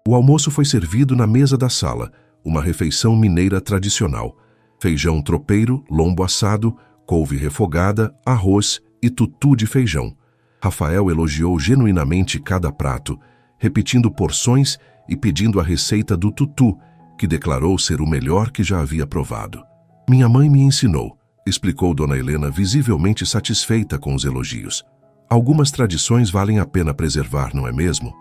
O almoço foi servido na mesa da sala, uma refeição mineira tradicional. Feijão tropeiro, lombo assado, couve refogada, arroz e tutu de feijão. Rafael elogiou genuinamente cada prato, repetindo porções e pedindo a receita do tutu, que declarou ser o melhor que já havia provado. Minha mãe me ensinou, explicou Dona Helena visivelmente satisfeita com os elogios. Algumas tradições valem a pena preservar, não é mesmo?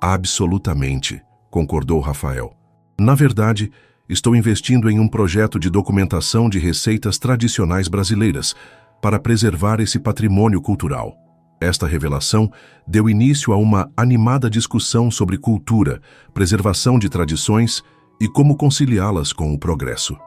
Absolutamente, concordou Rafael. Na verdade, estou investindo em um projeto de documentação de receitas tradicionais brasileiras para preservar esse patrimônio cultural. Esta revelação deu início a uma animada discussão sobre cultura, preservação de tradições e como conciliá-las com o progresso.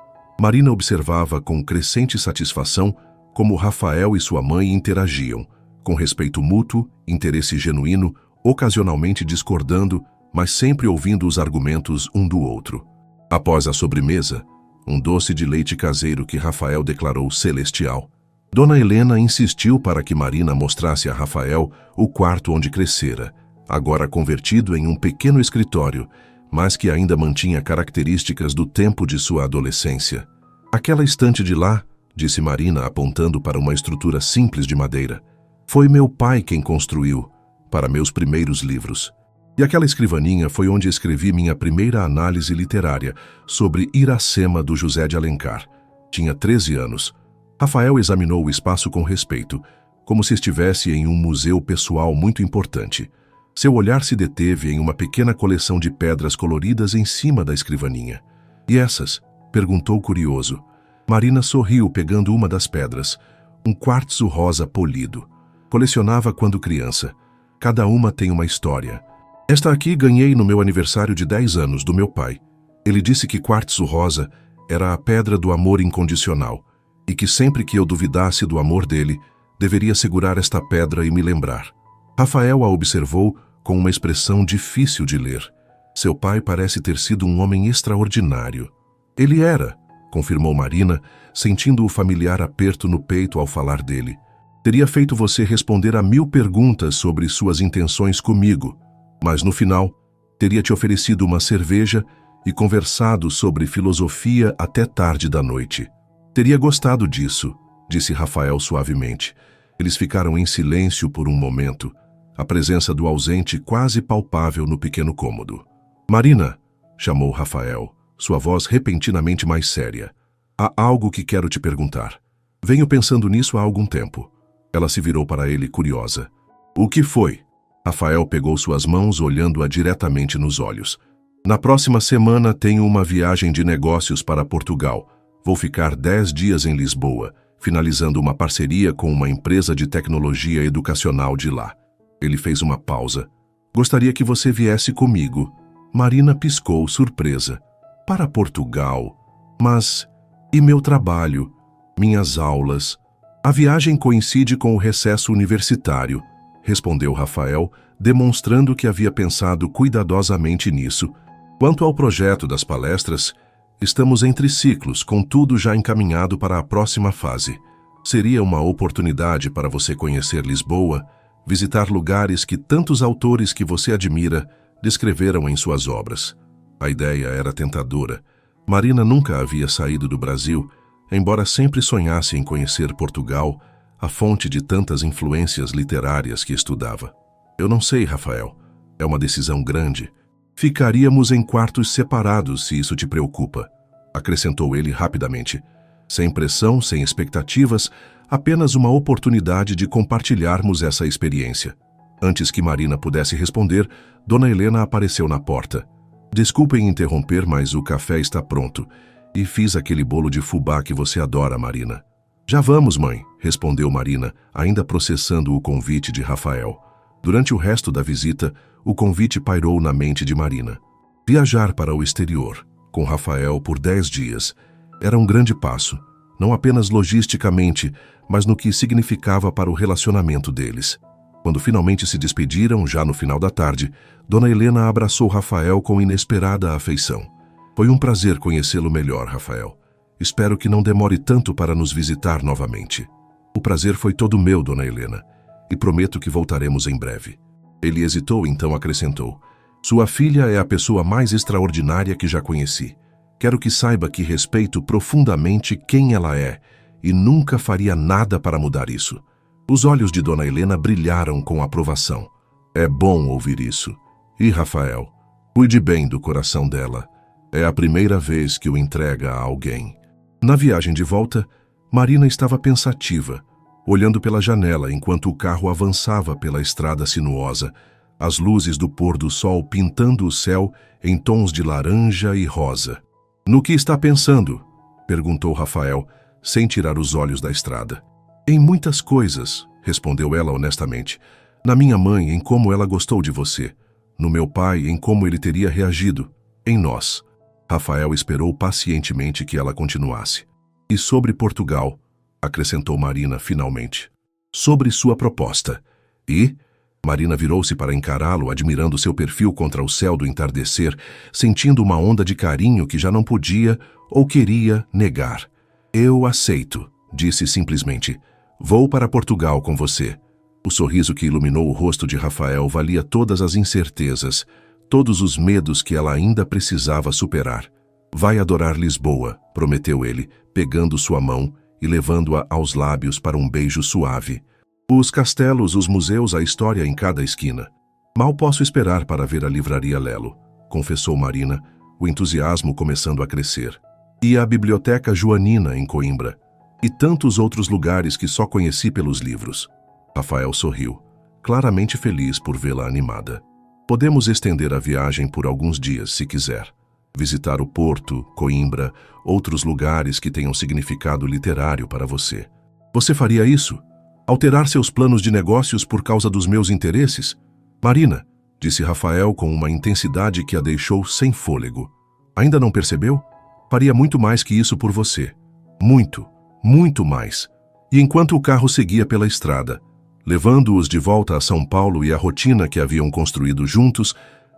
Marina observava com crescente satisfação como Rafael e sua mãe interagiam, com respeito mútuo, interesse genuíno, ocasionalmente discordando, mas sempre ouvindo os argumentos um do outro. Após a sobremesa, um doce de leite caseiro que Rafael declarou celestial, Dona Helena insistiu para que Marina mostrasse a Rafael o quarto onde crescera, agora convertido em um pequeno escritório, mas que ainda mantinha características do tempo de sua adolescência. Aquela estante de lá, disse Marina apontando para uma estrutura simples de madeira, foi meu pai quem construiu, para meus primeiros livros. E aquela escrivaninha foi onde escrevi minha primeira análise literária sobre Iracema do José de Alencar. Tinha 13 anos. Rafael examinou o espaço com respeito, como se estivesse em um museu pessoal muito importante. Seu olhar se deteve em uma pequena coleção de pedras coloridas em cima da escrivaninha. E essas? Perguntou curioso. Marina sorriu pegando uma das pedras, um quartzo rosa polido. Colecionava quando criança. Cada uma tem uma história. Esta aqui ganhei no meu aniversário de 10 anos do meu pai. Ele disse que quartzo rosa era a pedra do amor incondicional e que sempre que eu duvidasse do amor dele, deveria segurar esta pedra e me lembrar. Rafael a observou com uma expressão difícil de ler. Seu pai parece ter sido um homem extraordinário. Ele era, confirmou Marina, sentindo o familiar aperto no peito ao falar dele. Teria feito você responder a 1000 perguntas sobre suas intenções comigo, mas no final, teria te oferecido uma cerveja e conversado sobre filosofia até tarde da noite. Teria gostado disso, disse Rafael suavemente. Eles ficaram em silêncio por um momento, a presença do ausente quase palpável no pequeno cômodo. Marina, chamou Rafael, sua voz repentinamente mais séria. Há algo que quero te perguntar. Venho pensando nisso há algum tempo. Ela se virou para ele curiosa. O que foi? Rafael pegou suas mãos olhando-a diretamente nos olhos. Na próxima semana tenho uma viagem de negócios para Portugal. Vou ficar 10 dias em Lisboa, finalizando uma parceria com uma empresa de tecnologia educacional de lá. Ele fez uma pausa. Gostaria que você viesse comigo. Marina piscou, surpresa. Para Portugal? Mas... e meu trabalho? Minhas aulas? A viagem coincide com o recesso universitário, respondeu Rafael, demonstrando que havia pensado cuidadosamente nisso. Quanto ao projeto das palestras, estamos entre ciclos, com tudo já encaminhado para a próxima fase. Seria uma oportunidade para você conhecer Lisboa, visitar lugares que tantos autores que você admira descreveram em suas obras. A ideia era tentadora. Marina nunca havia saído do Brasil, embora sempre sonhasse em conhecer Portugal, a fonte de tantas influências literárias que estudava. Eu não sei, Rafael. É uma decisão grande. Ficaríamos em quartos separados, se isso te preocupa, acrescentou ele rapidamente. Sem pressão, sem expectativas, apenas uma oportunidade de compartilharmos essa experiência. Antes que Marina pudesse responder, Dona Helena apareceu na porta. Desculpem interromper, mas o café está pronto. E fiz aquele bolo de fubá que você adora, Marina. Já vamos, mãe, respondeu Marina, ainda processando o convite de Rafael. Durante o resto da visita, o convite pairou na mente de Marina. Viajar para o exterior, com Rafael por 10 dias, era um grande passo, não apenas logisticamente, mas no que significava para o relacionamento deles. Quando finalmente se despediram, já no final da tarde, Dona Helena abraçou Rafael com inesperada afeição. Foi um prazer conhecê-lo melhor, Rafael. Espero que não demore tanto para nos visitar novamente. O prazer foi todo meu, Dona Helena, e prometo que voltaremos em breve. Ele hesitou, então acrescentou. Sua filha é a pessoa mais extraordinária que já conheci. Quero que saiba que respeito profundamente quem ela é e nunca faria nada para mudar isso. Os olhos de Dona Helena brilharam com aprovação. É bom ouvir isso. E Rafael, cuide bem do coração dela. É a primeira vez que o entrega a alguém. Na viagem de volta, Marina estava pensativa, olhando pela janela enquanto o carro avançava pela estrada sinuosa, as luzes do pôr do sol pintando o céu em tons de laranja e rosa. No que está pensando? Perguntou Rafael, sem tirar os olhos da estrada. Em muitas coisas, respondeu ela honestamente. Na minha mãe, em como ela gostou de você. No meu pai, em como ele teria reagido. Em nós. Rafael esperou pacientemente que ela continuasse. E sobre Portugal, acrescentou Marina finalmente. Sobre sua proposta. E... Marina virou-se para encará-lo, admirando seu perfil contra o céu do entardecer, sentindo uma onda de carinho que já não podia ou queria negar. Eu aceito, disse simplesmente. Vou para Portugal com você. O sorriso que iluminou o rosto de Rafael valia todas as incertezas, todos os medos que ela ainda precisava superar. Vai adorar Lisboa, prometeu ele, pegando sua mão e levando-a aos lábios para um beijo suave. Os castelos, os museus, a história em cada esquina. Mal posso esperar para ver a livraria Lelo, confessou Marina, o entusiasmo começando a crescer. E a biblioteca Joanina em Coimbra. E tantos outros lugares que só conheci pelos livros. Rafael sorriu, claramente feliz por vê-la animada. Podemos estender a viagem por alguns dias, se quiser. Visitar o Porto, Coimbra, outros lugares que tenham significado literário para você. Você faria isso? Alterar seus planos de negócios por causa dos meus interesses? Marina, disse Rafael com uma intensidade que a deixou sem fôlego. Ainda não percebeu? Faria muito mais que isso por você. Muito, muito mais. E enquanto o carro seguia pela estrada, levando-os de volta a São Paulo e a rotina que haviam construído juntos,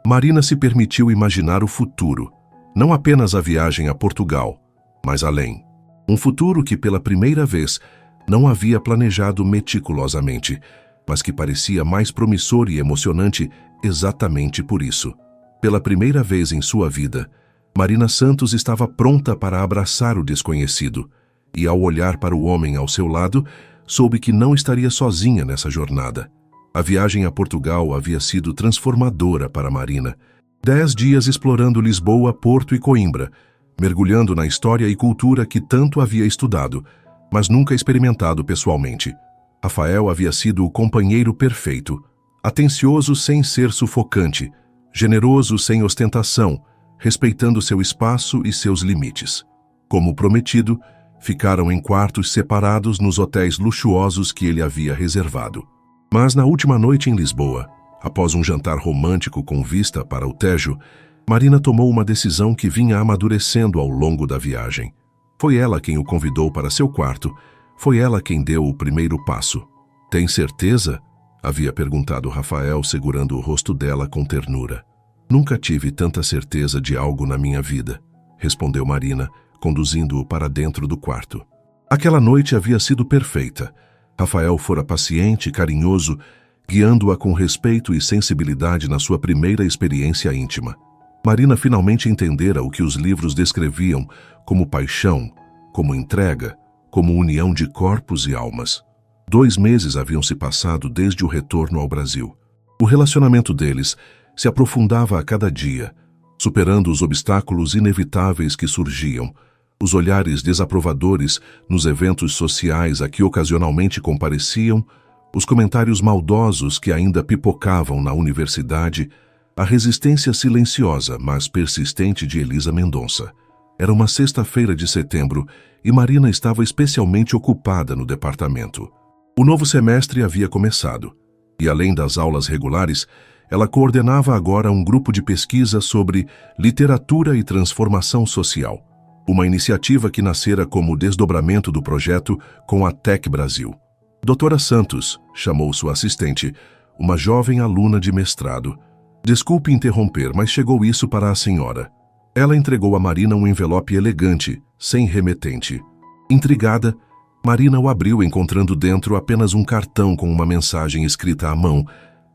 Marina se permitiu imaginar o futuro. Não apenas a viagem a Portugal, mas além. Um futuro que pela primeira vez não havia planejado meticulosamente, mas que parecia mais promissor e emocionante exatamente por isso. Pela primeira vez em sua vida, Marina Santos estava pronta para abraçar o desconhecido, e ao olhar para o homem ao seu lado, soube que não estaria sozinha nessa jornada. A viagem a Portugal havia sido transformadora para Marina. 10 dias explorando Lisboa, Porto e Coimbra, mergulhando na história e cultura que tanto havia estudado, mas nunca experimentado pessoalmente. Rafael havia sido o companheiro perfeito, atencioso sem ser sufocante, generoso sem ostentação, respeitando seu espaço e seus limites. Como prometido, ficaram em quartos separados nos hotéis luxuosos que ele havia reservado. Mas na última noite em Lisboa, após um jantar romântico com vista para o Tejo, Marina tomou uma decisão que vinha amadurecendo ao longo da viagem. Foi ela quem o convidou para seu quarto, foi ela quem deu o primeiro passo. Tem certeza? Havia perguntado Rafael, segurando o rosto dela com ternura. Nunca tive tanta certeza de algo na minha vida, respondeu Marina, conduzindo-o para dentro do quarto. Aquela noite havia sido perfeita. Rafael fora paciente e carinhoso, guiando-a com respeito e sensibilidade na sua primeira experiência íntima. Marina finalmente entendera o que os livros descreviam como paixão, como entrega, como união de corpos e almas. 2 meses haviam se passado desde o retorno ao Brasil. O relacionamento deles se aprofundava a cada dia, superando os obstáculos inevitáveis que surgiam, os olhares desaprovadores nos eventos sociais a que ocasionalmente compareciam, os comentários maldosos que ainda pipocavam na universidade, a resistência silenciosa, mas persistente de Elisa Mendonça. Era uma sexta-feira de setembro e Marina estava especialmente ocupada no departamento. O novo semestre havia começado, e além das aulas regulares, ela coordenava agora um grupo de pesquisa sobre literatura e transformação social, uma iniciativa que nascera como desdobramento do projeto com a Tec Brasil. Doutora Santos, chamou sua assistente, uma jovem aluna de mestrado. Desculpe interromper, mas chegou isso para a senhora. Ela entregou a Marina um envelope elegante, sem remetente. Intrigada, Marina o abriu encontrando dentro apenas um cartão com uma mensagem escrita à mão,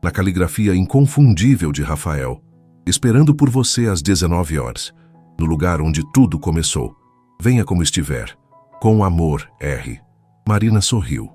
na caligrafia inconfundível de Rafael. Esperando por você às 19 horas, no lugar onde tudo começou. Venha como estiver. Com amor, R. Marina sorriu,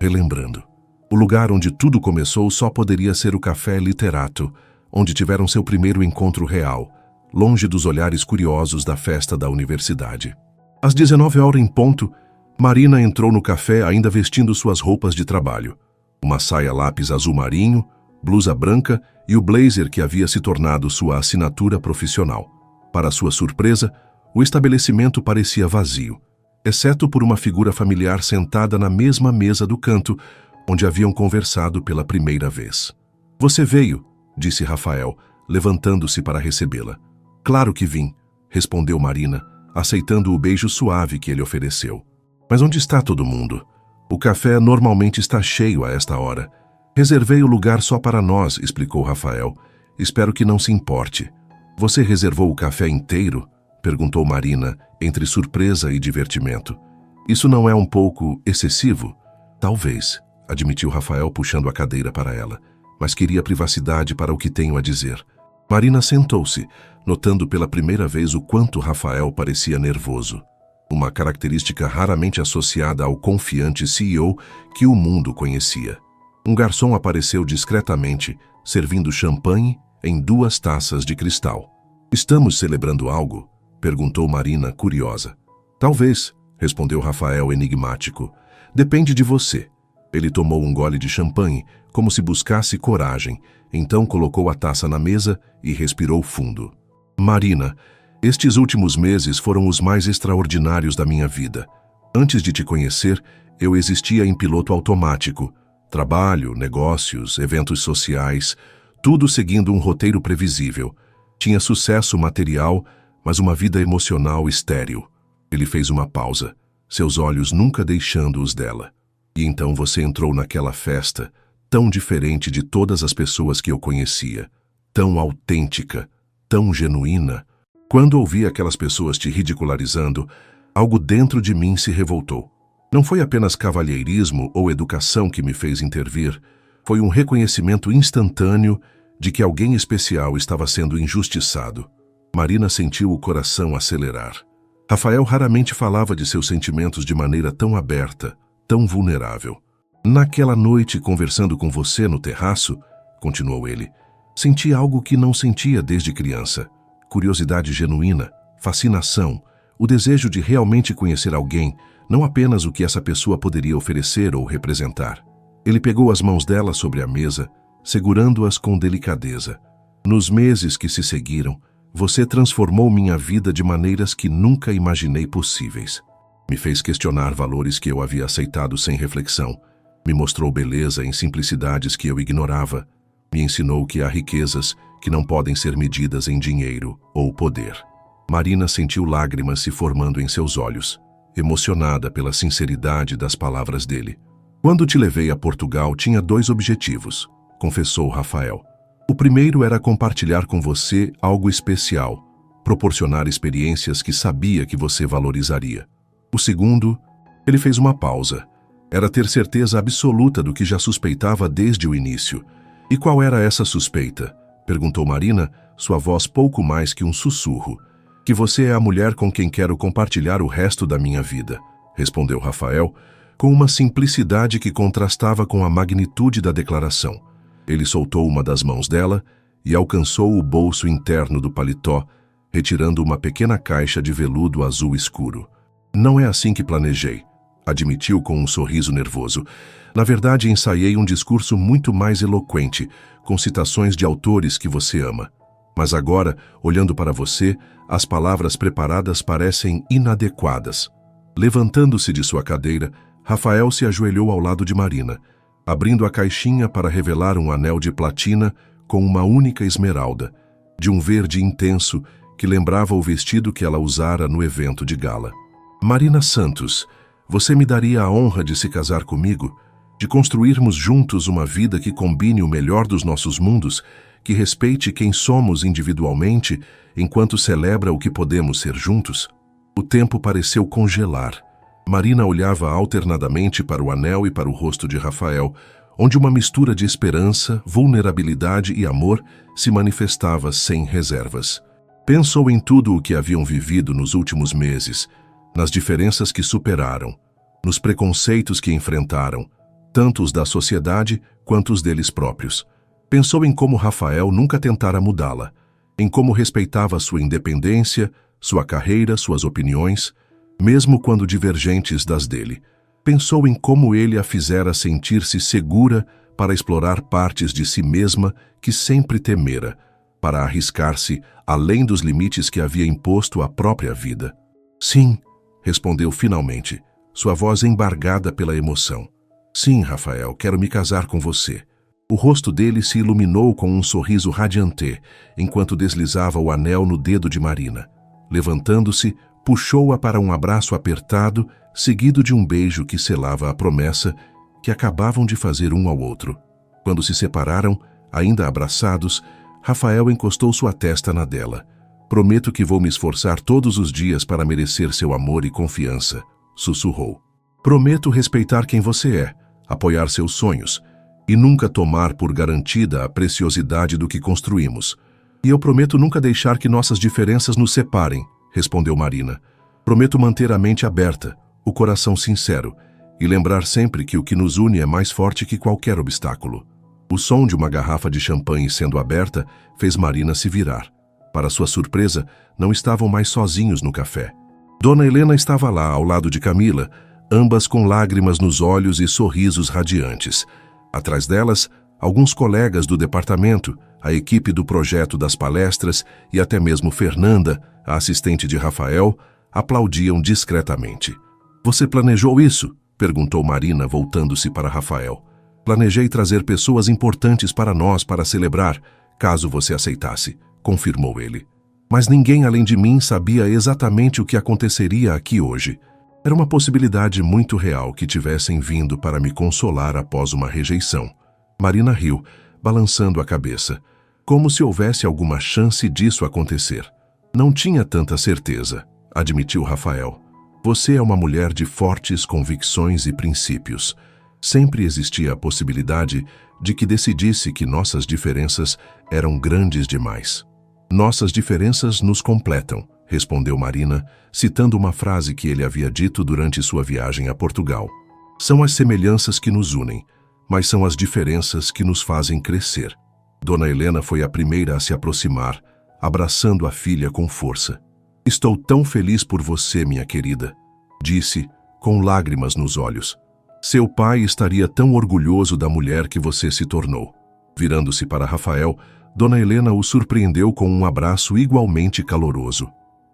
relembrando. O lugar onde tudo começou só poderia ser o Café Literato, onde tiveram seu primeiro encontro real, longe dos olhares curiosos da festa da universidade. Às 19 horas em ponto, Marina entrou no café ainda vestindo suas roupas de trabalho. Uma saia lápis azul marinho, blusa branca e o blazer que havia se tornado sua assinatura profissional. Para sua surpresa, o estabelecimento parecia vazio, exceto por uma figura familiar sentada na mesma mesa do canto, onde haviam conversado pela primeira vez. Você veio, disse Rafael, levantando-se para recebê-la. Claro que vim, respondeu Marina, aceitando o beijo suave que ele ofereceu. Mas onde está todo mundo? O café normalmente está cheio a esta hora. Reservei o lugar só para nós, explicou Rafael. Espero que não se importe. Você reservou o café inteiro? Perguntou Marina, entre surpresa e divertimento. Isso não é um pouco excessivo? Talvez, admitiu Rafael puxando a cadeira para ela, mas queria privacidade para o que tenho a dizer. Marina sentou-se, notando pela primeira vez o quanto Rafael parecia nervoso. Uma característica raramente associada ao confiante CEO que o mundo conhecia. Um garçom apareceu discretamente, servindo champanhe em 2 taças de cristal. Estamos celebrando algo? Perguntou Marina, curiosa. Talvez, respondeu Rafael enigmático. Depende de você. Ele tomou um gole de champanhe, como se buscasse coragem, então colocou a taça na mesa e respirou fundo. Marina, estes últimos meses foram os mais extraordinários da minha vida. Antes de te conhecer, eu existia em piloto automático. Trabalho, negócios, eventos sociais, tudo seguindo um roteiro previsível. Tinha sucesso material, mas uma vida emocional estéril. Ele fez uma pausa, seus olhos nunca deixando os dela. E então você entrou naquela festa, tão diferente de todas as pessoas que eu conhecia, tão autêntica, tão genuína. Quando ouvi aquelas pessoas te ridicularizando, algo dentro de mim se revoltou. Não foi apenas cavalheirismo ou educação que me fez intervir, foi um reconhecimento instantâneo de que alguém especial estava sendo injustiçado. Marina sentiu o coração acelerar. Rafael raramente falava de seus sentimentos de maneira tão aberta, tão vulnerável. Naquela noite, conversando com você no terraço, continuou ele, senti algo que não sentia desde criança. Curiosidade genuína, fascinação, o desejo de realmente conhecer alguém, não apenas o que essa pessoa poderia oferecer ou representar. Ele pegou as mãos dela sobre a mesa, segurando-as com delicadeza. Nos meses que se seguiram, você transformou minha vida de maneiras que nunca imaginei possíveis. Me fez questionar valores que eu havia aceitado sem reflexão. Me mostrou beleza em simplicidades que eu ignorava. Me ensinou que há riquezas que não podem ser medidas em dinheiro ou poder. Marina sentiu lágrimas se formando em seus olhos, emocionada pela sinceridade das palavras dele. Quando te levei a Portugal, tinha 2 objetivos, confessou Rafael. O primeiro era compartilhar com você algo especial, proporcionar experiências que sabia que você valorizaria. O segundo, ele fez uma pausa, era ter certeza absoluta do que já suspeitava desde o início. E qual era essa suspeita? Perguntou Marina, sua voz pouco mais que um sussurro. Que você é a mulher com quem quero compartilhar o resto da minha vida, respondeu Rafael, com uma simplicidade que contrastava com a magnitude da declaração. Ele soltou uma das mãos dela e alcançou o bolso interno do paletó, retirando uma pequena caixa de veludo azul escuro. Não é assim que planejei, admitiu com um sorriso nervoso. Na verdade, ensaiei um discurso muito mais eloquente, com citações de autores que você ama. Mas agora, olhando para você, as palavras preparadas parecem inadequadas. Levantando-se de sua cadeira, Rafael se ajoelhou ao lado de Marina, abrindo a caixinha para revelar um anel de platina com uma única esmeralda, de um verde intenso que lembrava o vestido que ela usara no evento de gala. Marina Santos, você me daria a honra de se casar comigo? De construirmos juntos uma vida que combine o melhor dos nossos mundos, que respeite quem somos individualmente, enquanto celebra o que podemos ser juntos? O tempo pareceu congelar. Marina olhava alternadamente para o anel e para o rosto de Rafael, onde uma mistura de esperança, vulnerabilidade e amor se manifestava sem reservas. Pensou em tudo o que haviam vivido nos últimos meses, nas diferenças que superaram, nos preconceitos que enfrentaram, tanto os da sociedade quanto os deles próprios. Pensou em como Rafael nunca tentara mudá-la, em como respeitava sua independência, sua carreira, suas opiniões, mesmo quando divergentes das dele. Pensou em como ele a fizera sentir-se segura para explorar partes de si mesma que sempre temera, para arriscar-se além dos limites que havia imposto à própria vida. Sim, respondeu finalmente, sua voz embargada pela emoção. Sim, Rafael, quero me casar com você. O rosto dele se iluminou com um sorriso radiante, enquanto deslizava o anel no dedo de Marina. Levantando-se, puxou-a para um abraço apertado, seguido de um beijo que selava a promessa que acabavam de fazer um ao outro. Quando se separaram, ainda abraçados, Rafael encostou sua testa na dela. Prometo que vou me esforçar todos os dias para merecer seu amor e confiança, sussurrou. Prometo respeitar quem você é, apoiar seus sonhos, e nunca tomar por garantida a preciosidade do que construímos. E eu prometo nunca deixar que nossas diferenças nos separem, respondeu Marina. Prometo manter a mente aberta, o coração sincero, e lembrar sempre que o que nos une é mais forte que qualquer obstáculo. O som de uma garrafa de champanhe sendo aberta fez Marina se virar. Para sua surpresa, não estavam mais sozinhos no café. Dona Helena estava lá, ao lado de Camila, ambas com lágrimas nos olhos e sorrisos radiantes. Atrás delas, alguns colegas do departamento, a equipe do projeto das palestras e até mesmo Fernanda, a assistente de Rafael, aplaudiam discretamente. Você planejou isso? Perguntou Marina, voltando-se para Rafael. Planejei trazer pessoas importantes para nós para celebrar, caso você aceitasse, confirmou ele. Mas ninguém além de mim sabia exatamente o que aconteceria aqui hoje. Era uma possibilidade muito real que tivessem vindo para me consolar após uma rejeição. Marina riu, balançando a cabeça, como se houvesse alguma chance disso acontecer. Não tinha tanta certeza, admitiu Rafael. Você é uma mulher de fortes convicções e princípios. Sempre existia a possibilidade de que decidisse que nossas diferenças eram grandes demais. Nossas diferenças nos completam, respondeu Marina, citando uma frase que ele havia dito durante sua viagem a Portugal. São as semelhanças que nos unem, mas são as diferenças que nos fazem crescer. Dona Helena foi a primeira a se aproximar, abraçando a filha com força. Estou tão feliz por você, minha querida, disse, com lágrimas nos olhos. Seu pai estaria tão orgulhoso da mulher que você se tornou. Virando-se para Rafael, Dona Helena o surpreendeu com um abraço igualmente caloroso.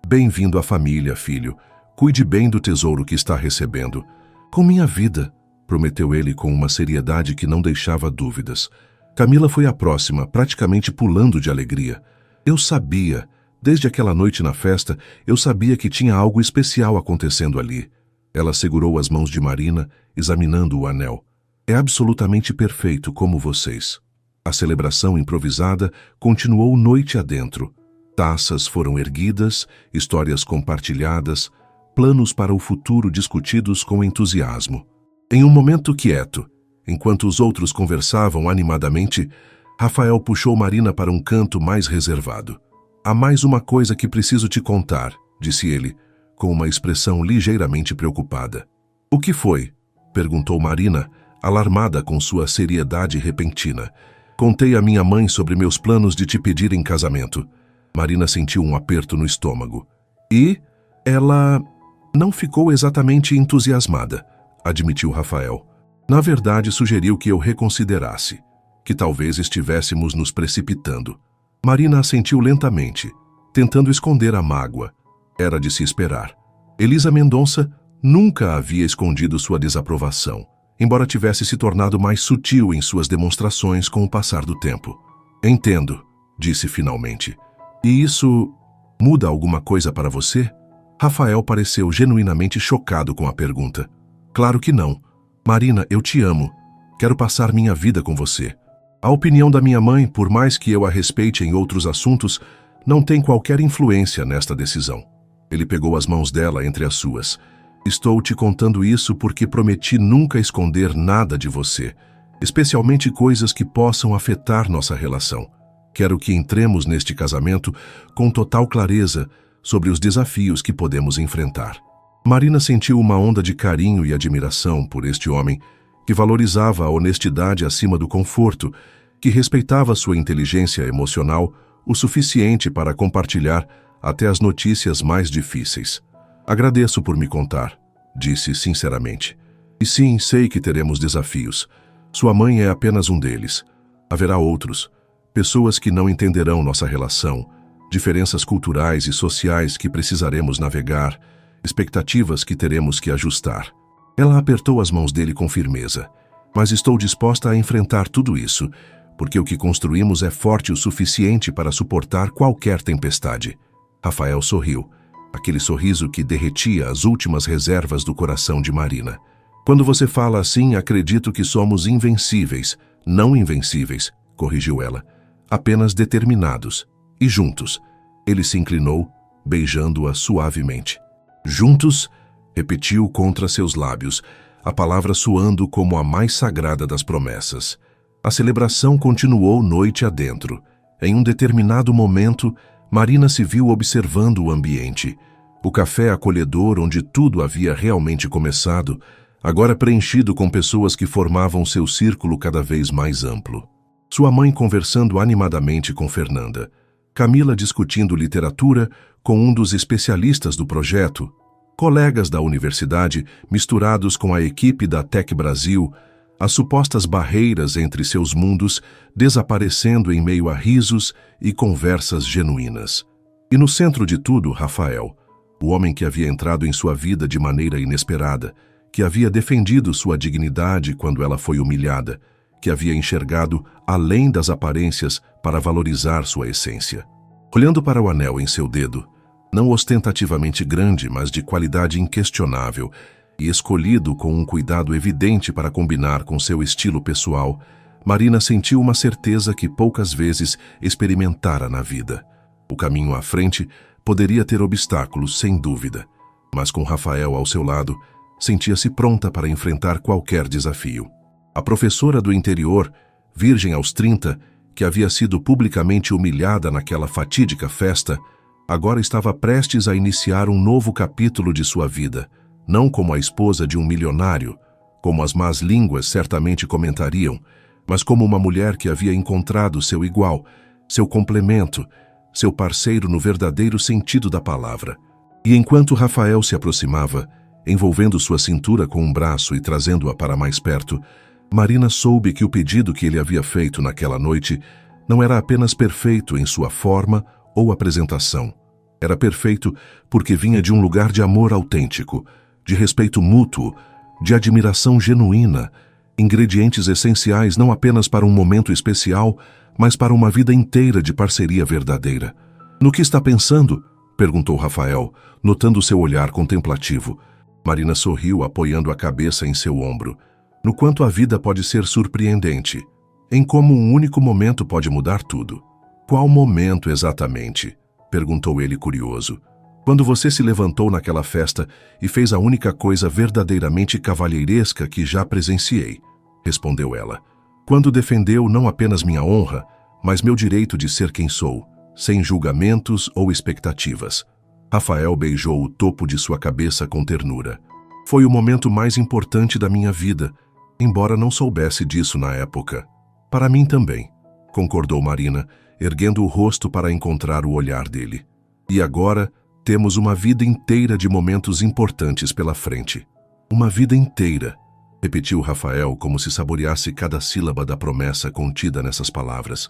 Bem-vindo à família, filho. Cuide bem do tesouro que está recebendo. Com minha vida, prometeu ele com uma seriedade que não deixava dúvidas. Camila foi a próxima, praticamente pulando de alegria. Eu sabia, desde aquela noite na festa, eu sabia que tinha algo especial acontecendo ali. Ela segurou as mãos de Marina, examinando o anel. É absolutamente perfeito como vocês. A celebração improvisada continuou noite adentro. Taças foram erguidas, histórias compartilhadas, planos para o futuro discutidos com entusiasmo. Em um momento quieto, enquanto os outros conversavam animadamente, Rafael puxou Marina para um canto mais reservado. Há mais uma coisa que preciso te contar, disse ele, com uma expressão ligeiramente preocupada. O que foi? Perguntou Marina, alarmada com sua seriedade repentina. Contei à minha mãe sobre meus planos de te pedir em casamento. Marina sentiu um aperto no estômago. E ela não ficou exatamente entusiasmada, admitiu Rafael. Na verdade, sugeriu que eu reconsiderasse, que talvez estivéssemos nos precipitando. Marina assentiu lentamente, tentando esconder a mágoa. Era de se esperar. Elisa Mendonça nunca havia escondido sua desaprovação, embora tivesse se tornado mais sutil em suas demonstrações com o passar do tempo. Entendo, disse finalmente. E isso muda alguma coisa para você? Rafael pareceu genuinamente chocado com a pergunta. Claro que não. Marina, eu te amo. Quero passar minha vida com você. A opinião da minha mãe, por mais que eu a respeite em outros assuntos, não tem qualquer influência nesta decisão. Ele pegou as mãos dela entre as suas. Estou te contando isso porque prometi nunca esconder nada de você, especialmente coisas que possam afetar nossa relação. Quero que entremos neste casamento com total clareza sobre os desafios que podemos enfrentar. Marina sentiu uma onda de carinho e admiração por este homem que valorizava a honestidade acima do conforto, que respeitava sua inteligência emocional o suficiente para compartilhar até as notícias mais difíceis. Agradeço por me contar, disse sinceramente. E sim, sei que teremos desafios. Sua mãe é apenas um deles. Haverá outros. Pessoas que não entenderão nossa relação, diferenças culturais e sociais que precisaremos navegar, expectativas que teremos que ajustar. Ela apertou as mãos dele com firmeza. Mas estou disposta a enfrentar tudo isso, porque o que construímos é forte o suficiente para suportar qualquer tempestade. Rafael sorriu, aquele sorriso que derretia as últimas reservas do coração de Marina. Quando você fala assim, acredito que somos invencíveis, não invencíveis, corrigiu ela. Apenas determinados. E juntos. Ele se inclinou, beijando-a suavemente. Juntos, repetiu contra seus lábios, a palavra soando como a mais sagrada das promessas. A celebração continuou noite adentro. Em um determinado momento, Marina se viu observando o ambiente. O café acolhedor onde tudo havia realmente começado, agora preenchido com pessoas que formavam seu círculo cada vez mais amplo. Sua mãe conversando animadamente com Fernanda. Camila discutindo literatura com um dos especialistas do projeto. Colegas da universidade misturados com a equipe da Tec Brasil, as supostas barreiras entre seus mundos desaparecendo em meio a risos e conversas genuínas. E no centro de tudo, Rafael, o homem que havia entrado em sua vida de maneira inesperada, que havia defendido sua dignidade quando ela foi humilhada, que havia enxergado além das aparências para valorizar sua essência. Olhando para o anel em seu dedo, não ostentativamente grande, mas de qualidade inquestionável, e escolhido com um cuidado evidente para combinar com seu estilo pessoal, Marina sentiu uma certeza que poucas vezes experimentara na vida. O caminho à frente poderia ter obstáculos, sem dúvida, mas com Rafael ao seu lado, sentia-se pronta para enfrentar qualquer desafio. A professora do interior, virgem aos 30, que havia sido publicamente humilhada naquela fatídica festa, agora estava prestes a iniciar um novo capítulo de sua vida, não como a esposa de um milionário, como as más línguas certamente comentariam, mas como uma mulher que havia encontrado seu igual, seu complemento, seu parceiro no verdadeiro sentido da palavra. E enquanto Rafael se aproximava, envolvendo sua cintura com um braço e trazendo-a para mais perto, Marina soube que o pedido que ele havia feito naquela noite não era apenas perfeito em sua forma ou apresentação. Era perfeito porque vinha de um lugar de amor autêntico, de respeito mútuo, de admiração genuína, ingredientes essenciais não apenas para um momento especial, mas para uma vida inteira de parceria verdadeira. No que está pensando? Perguntou Rafael, notando seu olhar contemplativo. Marina sorriu, apoiando a cabeça em seu ombro. No quanto a vida pode ser surpreendente, em como um único momento pode mudar tudo. Qual momento exatamente? Perguntou ele curioso. Quando você se levantou naquela festa e fez a única coisa verdadeiramente cavalheiresca que já presenciei, respondeu ela. Quando defendeu não apenas minha honra, mas meu direito de ser quem sou, sem julgamentos ou expectativas. Rafael beijou o topo de sua cabeça com ternura. Foi o momento mais importante da minha vida, embora não soubesse disso na época. Para mim também, concordou Marina, erguendo o rosto para encontrar o olhar dele. E agora, temos uma vida inteira de momentos importantes pela frente. Uma vida inteira, repetiu Rafael como se saboreasse cada sílaba da promessa contida nessas palavras.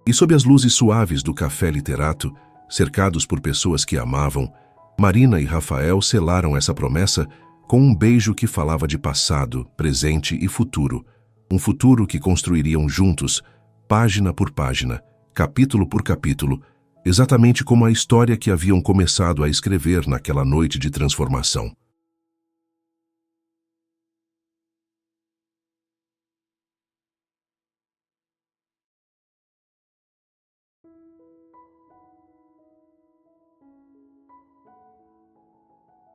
E sob as luzes suaves do café literato, cercados por pessoas que amavam, Marina e Rafael selaram essa promessa com um beijo que falava de passado, presente e futuro. Um futuro que construiriam juntos, página por página, capítulo por capítulo, exatamente como a história que haviam começado a escrever naquela noite de transformação.